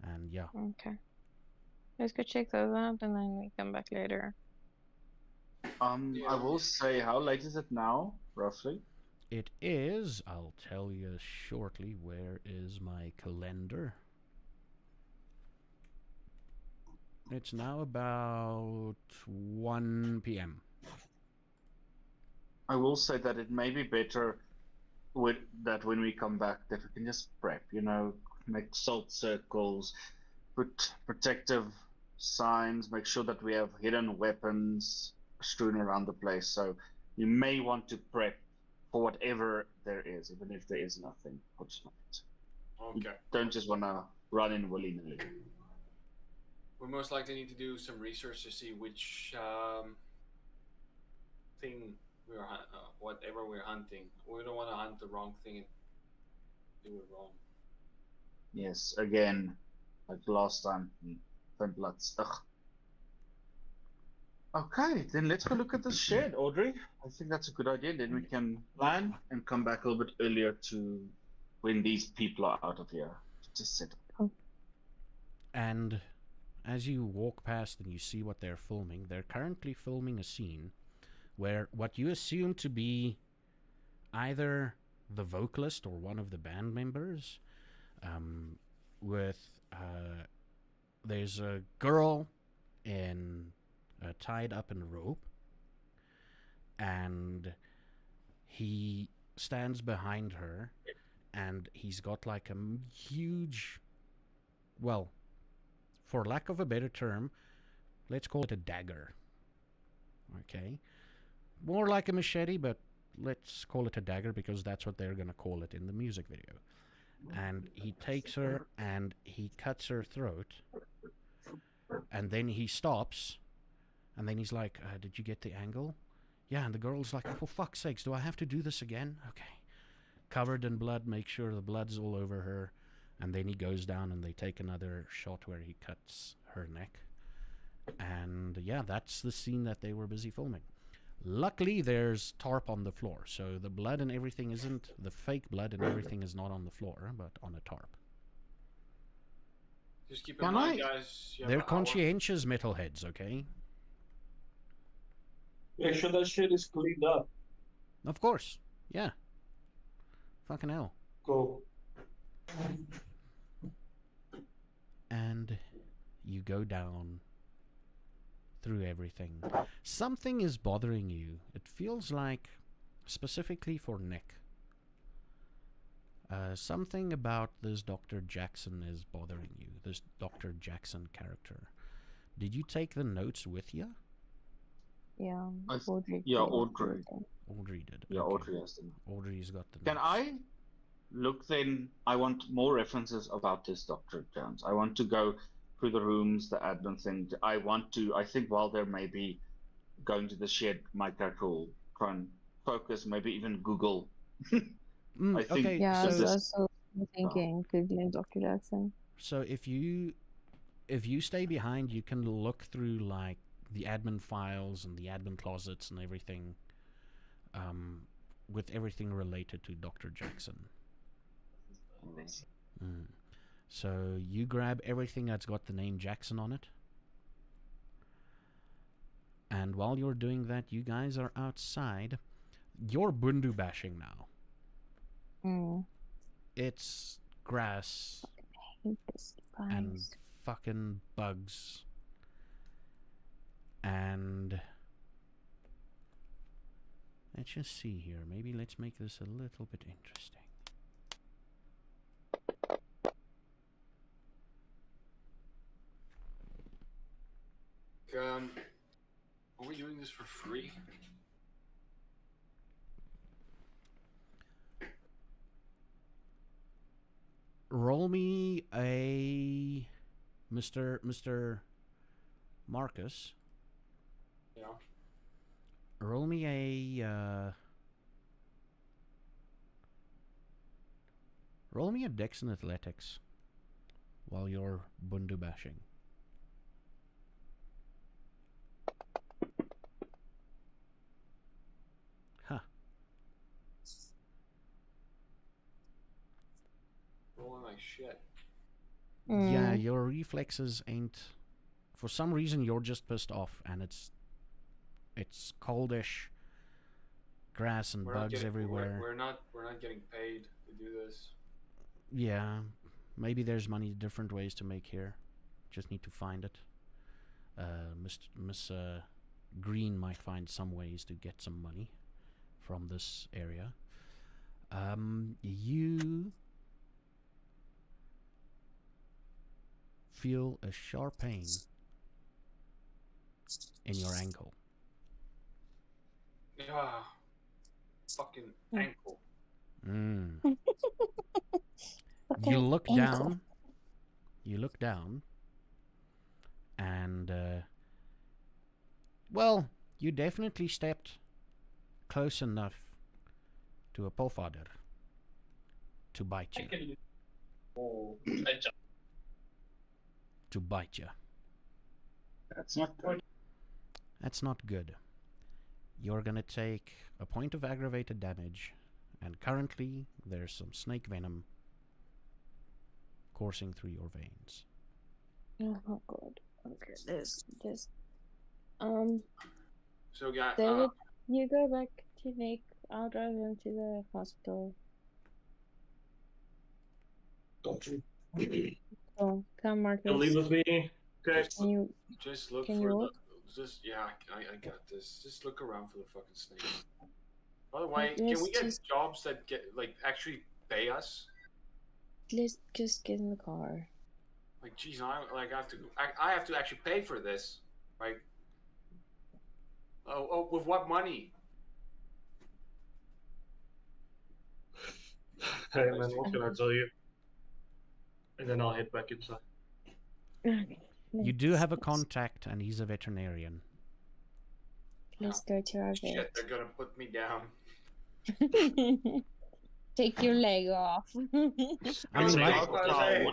and yeah. Okay. Let's go check those out and then we come back later. I Yeah. will say, how late is it now, roughly? It is, I'll tell you shortly. Where is my calendar? It's now about 1 p.m. I will say that it may be better with that when we come back that we can just prep, make salt circles, put protective signs, make sure that we have hidden weapons strewn around the place. So you may want to prep for whatever there is, even if there is nothing for tonight. You Okay. don't just want to run in willy-nilly. We most likely need to do some research to see which thing whatever we're hunting. We don't want to hunt the wrong thing and do it wrong. Yes, again, like last time, Vindbloods. Ugh. Okay, then let's go look at the shed, Audrey. I think that's a good idea. Then we can plan and come back a little bit earlier to when these people are out of here. Just set up. And as you walk past and you see what they're filming, they're currently filming a scene where what you assume to be either the vocalist or one of the band members, there's a girl tied up in a rope, and he stands behind her, and he's got like a huge, well, for lack of a better term, let's call it a dagger. Okay? More like a machete, but let's call it a dagger because that's what they're going to call it in the music video. And he takes her and he cuts her throat. And then he stops. And then he's like, did you get the angle? Yeah, and the girl's like, for fuck's sakes, do I have to do this again? Okay. Covered in blood, make sure the blood's all over her. And then he goes down and they take another shot where he cuts her neck. And yeah, that's the scene that they were busy filming. Luckily, there's tarp on the floor, so the blood and everything isn't, the fake blood and everything is not on the floor, but on a tarp. Just keep in mind, guys. You have They're an hour. conscientious metalheads, okay? Make sure that shit is cleaned up. Of course, yeah. Fucking hell. Go. And you go down through everything. Something is bothering you. It feels like, specifically for Nick, something about this Dr. Jackson is bothering you. This Dr. Jackson character. Did you take the notes with you? Yeah. Audrey Audrey did. Yeah, okay. Audrey has them. Audrey's got the Can notes. I look then? I want more references about this Dr. Jones. I want to go through the rooms, the admin thing. I think while they're maybe going to the shed, my character will try and focus, maybe even Google. I think okay, Yeah, I was so, also thinking Googling Dr. Jackson. so if you stay behind, you can look through like the admin files and the admin closets and everything, with everything related to Dr. Jackson. So you grab everything that's got the name Jackson on it. And while you're doing that, you guys are outside. You're bundu bashing now. It's grass I hate this and guys. fucking bugs. And let's just see here. Maybe let's make this a little bit interesting. Are we doing this for free? Roll me a Mr. Marcus. Yeah. Roll me a Dex in Athletics while you're bundu bashing. Huh. Rolling like shit. Yeah, your reflexes ain't. For some reason, you're just pissed off, and it's coldish, grass and bugs everywhere. We're not getting paid to do this. Yeah, maybe there's different ways to make here. Just need to find it. Miss Green might find some ways to get some money from this area. You feel a sharp pain in your ankle. Yeah. Fucking ankle. You look down. You look down. And, well, you definitely stepped close enough to a pofadder to bite you. To bite you. That's not good. That's not good. You're gonna take a point of aggravated damage, and currently there's some snake venom coursing through your veins. Oh god. Okay, this. So, guys, David, you go back to Nick. I'll drive him to the hospital. Got you. Oh, come, Marcus. You'll leave with me. Okay. just look can for you the. look? I got this. Just look around for the fucking snakes. By the way, Yes, can we get just- jobs that actually pay us? Let's just get in the car. Like, geez, I have to actually pay for this, right? Oh, with what money? Hey man, what can I tell you? And then I'll head back inside. Okay. You do have a contact, and he's a veterinarian. Let's go to our Shit, vet. they're gonna put me down. Take your leg off. I mean, It's like, doctor's leg.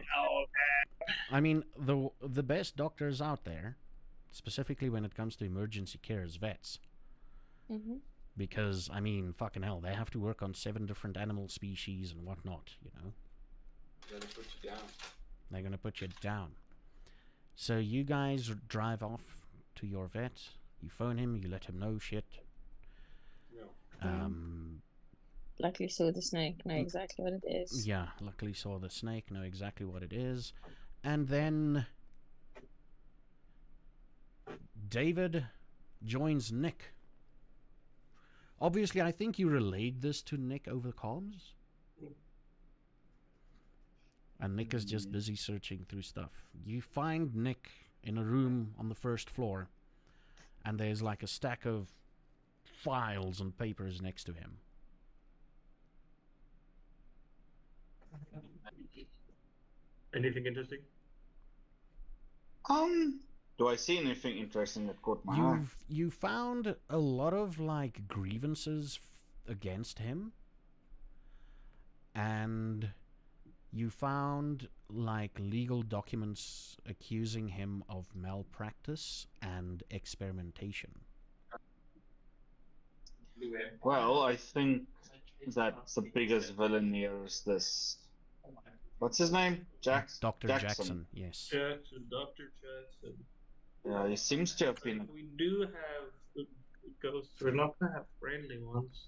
I mean, the best doctors out there, specifically when it comes to emergency care, is vets. Mm-hmm. Because, I mean, fucking hell, they have to work on 7 different animal species and whatnot, you know? They're gonna put you down. They're gonna put you down. So you guys drive off to your vet, you phone him, you let him know shit. Yeah. Luckily, saw the snake. Know exactly what it is. Yeah, luckily saw the snake, know exactly what it is. And then David joins Nick. Obviously, I think you relayed this to Nick over the comms. And Nick is just busy searching through stuff. You find Nick in a room on the first floor, and there's like a stack of files and papers next to him. Anything interesting? Do I see anything interesting that caught my eye? You found a lot of like grievances against him, and you found like legal documents accusing him of malpractice and experimentation. Well, I think that the biggest villain here is this. What's his name? Dr. Jackson, yes. Jackson, Dr. Jackson. Yeah, he seems to have been. We do have good ghosts. We're not gonna have friendly ones.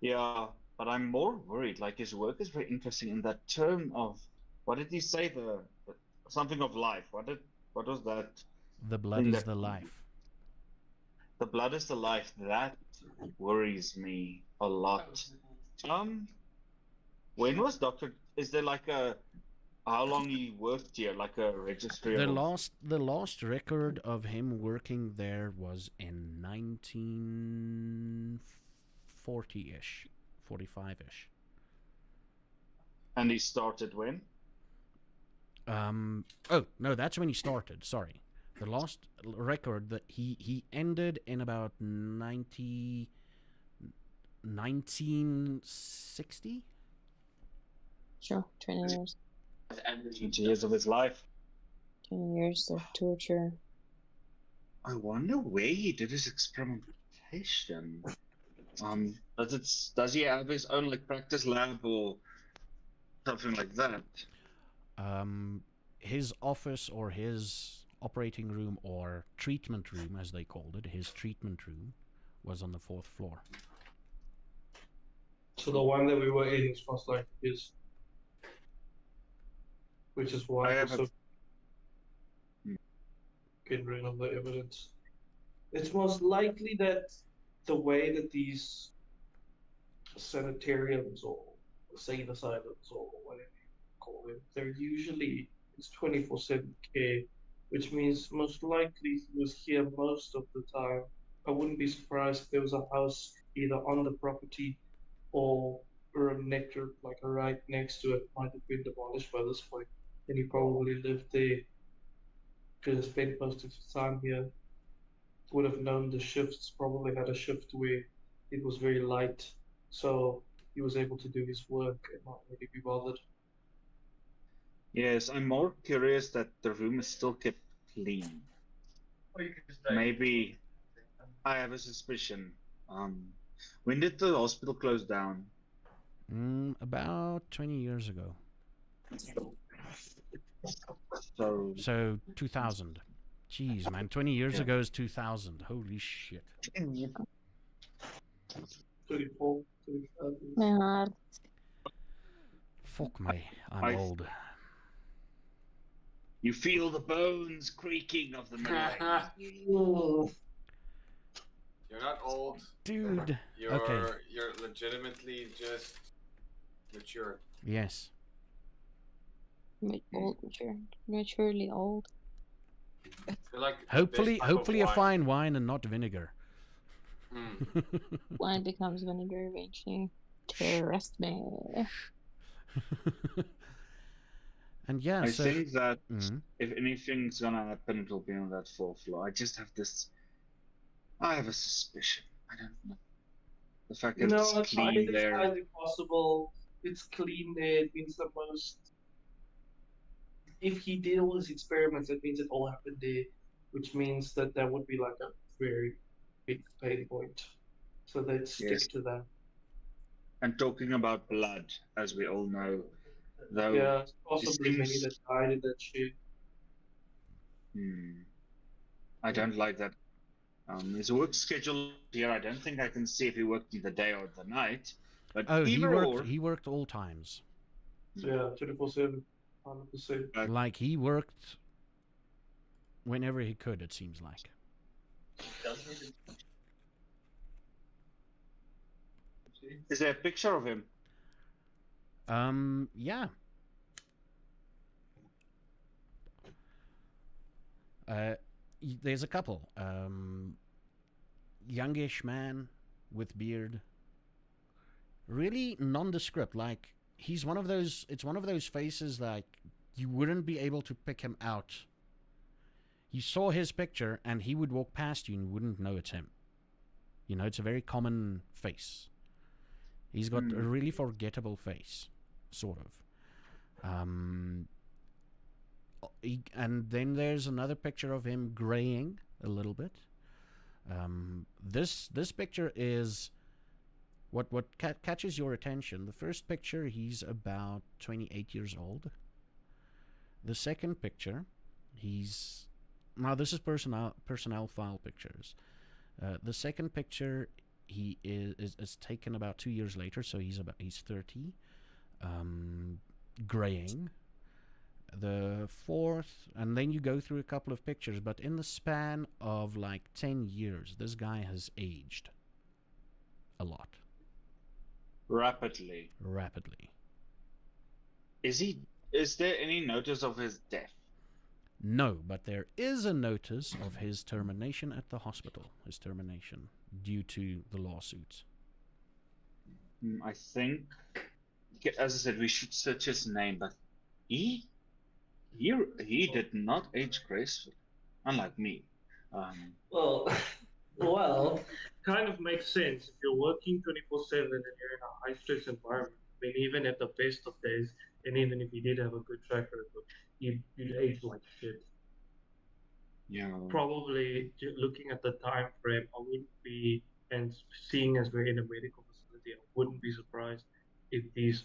Yeah, but I'm more worried. Like his work is very interesting in that term of what did he say? The something of life. What was that? The blood is the life. The blood is the life. That worries me a lot. When was Doctor? Is there like a how long he worked here? Like a registry? The last record of him working there was in 1940-ish, 45-ish. And he started when? Oh no, that's when he started. Sorry, the last record that he ended in about 1960. Sure, 20 years. 20 years of his life. 20 years of torture. I wonder where he did his experimentation. Does he have his own like practice lab or something like that? His office or his operating room or treatment room, as they called it, his treatment room, was on the 4th floor. So the one that we were in is most likely his. Which is why I also get rid of the evidence. It's most likely that the way that these sanitariums or sane asylums or whatever you call them, they're usually it's 24/7 care, which means most likely he was here most of the time. I wouldn't be surprised if there was a house either on the property or like right next to it might have been demolished by this point. And he probably lived there because he spent most of his time here. Would have known the shifts, probably had a shift where it was very light, so he was able to do his work and not really be bothered. Yes, I'm more curious that the room is still kept clean. Maybe I have a suspicion. When did the hospital close down? About 20 years ago. So 2000. Jeez, man, 20 years ago is 2000. Holy shit. 34, My heart. Fuck me, I'm old. You feel the bones creaking of the midnight. You're not old, dude. You're legitimately just mature. Yes. Old, maturely old. Like hopefully a fine wine and not vinegar. Wine becomes vinegar eventually. Trust me. And yeah, I think that if anything's gonna happen, it will be on that 4th floor. I have a suspicion. I don't know. The fact You that know, it's it's clean there. highly possible. It's clean there. It means the most. If he did all his experiments, it means it all happened there, which means that that would be like a very big pain point. So they'd stick Yes. to that. And talking about blood, as we all know, though Yeah, it possibly many seems that died in that shit. I don't like that. His work schedule here, I don't think I can see if he worked in the day or the night. But Oh, either or, he worked all times. Yeah, 24/7, 100%. Like he worked whenever he could. It seems like. is there a picture of him? Yeah. There's a couple. Youngish man with beard. Really nondescript. Like he's one of those. It's one of those faces like you wouldn't be able to pick him out. You saw his picture and he would walk past you and you wouldn't know it's him. You know, it's a very common face. He's got a really forgettable face, sort of. And then there's another picture of him graying a little bit. This picture is what catches your attention. The first picture, he's about 28 years old. The second picture, now this is personnel file pictures. The second picture, he is taken about 2 years later, so he's 30, graying. The fourth, and then you go through a couple of pictures, but in the span of like 10 years, this guy has aged a lot. Rapidly. Is there any notice of his death? No, but there is a notice of his termination at the hospital. His termination due to the lawsuits. I think, as I said, we should search his name, but he did not age gracefully, unlike me. Well, kind of makes sense if you're working 24/7 and you're in a high stress environment. I mean, even at the best of days, and even if you did have a good track record, you'd age like shit. Yeah. Probably looking at the time frame, I wouldn't be, and seeing as we're in a medical facility, I wouldn't be surprised if these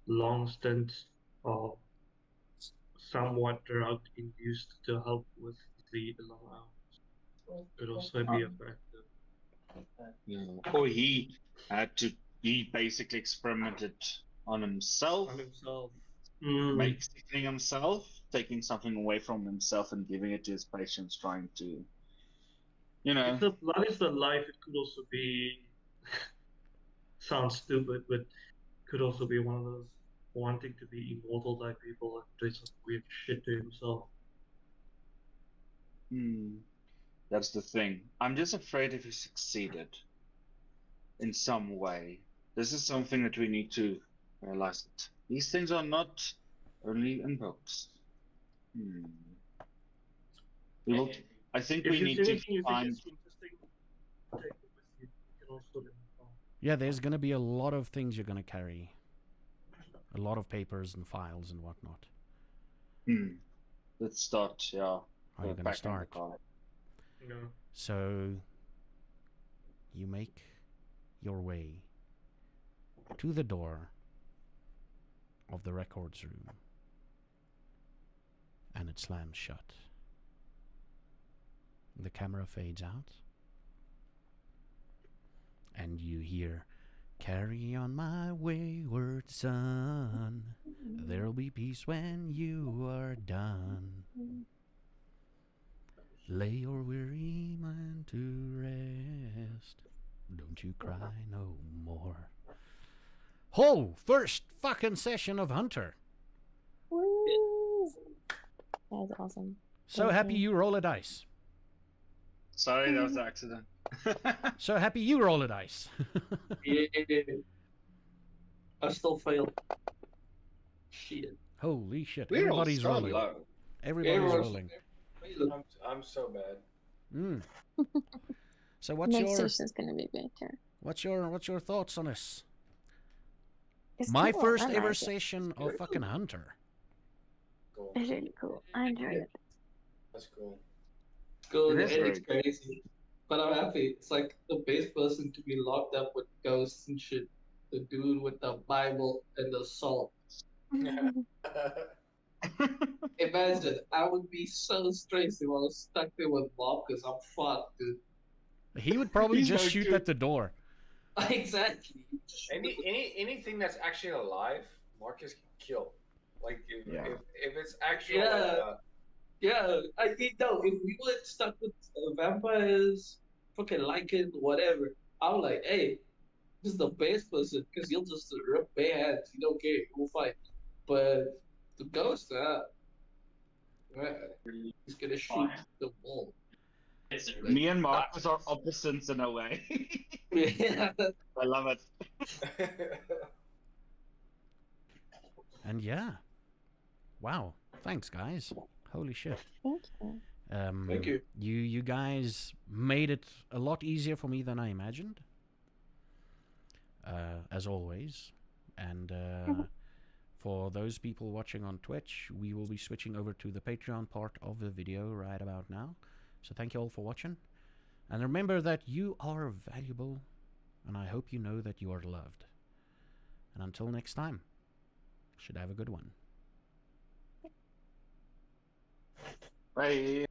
long stints are somewhat drug induced to help with the long hours. Could also be a factor. Yeah. Or he basically experimented on himself. Making himself, taking something away from himself and giving it to his patients, trying to, If the blood is the life, it could also be, sounds stupid, but could also be one of those wanting to be immortal type people and do some weird shit to himself. That's the thing. I'm just afraid if he succeeded in some way. This is something that we need to realize. That these things are not only in books. I think we need to find. Yeah, there's going to be a lot of things you're going to carry. A lot of papers and files and whatnot. Let's start, yeah. How are you going to start? No. So, you make your way to the door of the records room, and it slams shut. The camera fades out, and you hear, "Carry on, my wayward son, there'll be peace when you are done. Lay your weary mind to rest, don't you cry no more." Oh, first fucking session of Hunter. Woo! That was awesome. So happy you roll a dice. Sorry, that was an accident. So happy you roll a dice. Yeah. I still failed. Shit. Holy shit. We rolled Everybody's so rolling. low. Everybody's rolling. I'm so bad. So what's Next your session's gonna be better. what's your thoughts on this? It's My cool. first I ever like it. session of fucking Hunter. Cool. It's really cool. I enjoyed it. That's cool. Good. It is It's very crazy. But I'm happy. It's like the best person to be locked up with ghosts and shit. The dude with the Bible and the salt. Imagine, I would be so stressed if I was stuck there with Bob because I'm fucked, dude. He would probably He's just going shoot to- at the door. Exactly. Anything that's actually alive, Marcus can kill. Like Yeah. if it's actual Yeah. Yeah, I think no. If we were stuck with vampires, fucking Lycan, whatever, I'm like, hey, this is the best person because you'll just rip bare hands. You don't care. We'll fight. But the ghost, he's gonna shoot the wall. Me and Marcus are opposites in a way. Yeah. I love it. And yeah. Wow. Thanks, guys. Holy shit. Thank you. Thank you. You guys made it a lot easier for me than I imagined. As always. And for those people watching on Twitch, we will be switching over to the Patreon part of the video right about now. So thank you all for watching. And remember that you are valuable, and I hope you know that you are loved. And until next time, should have a good one. Bye.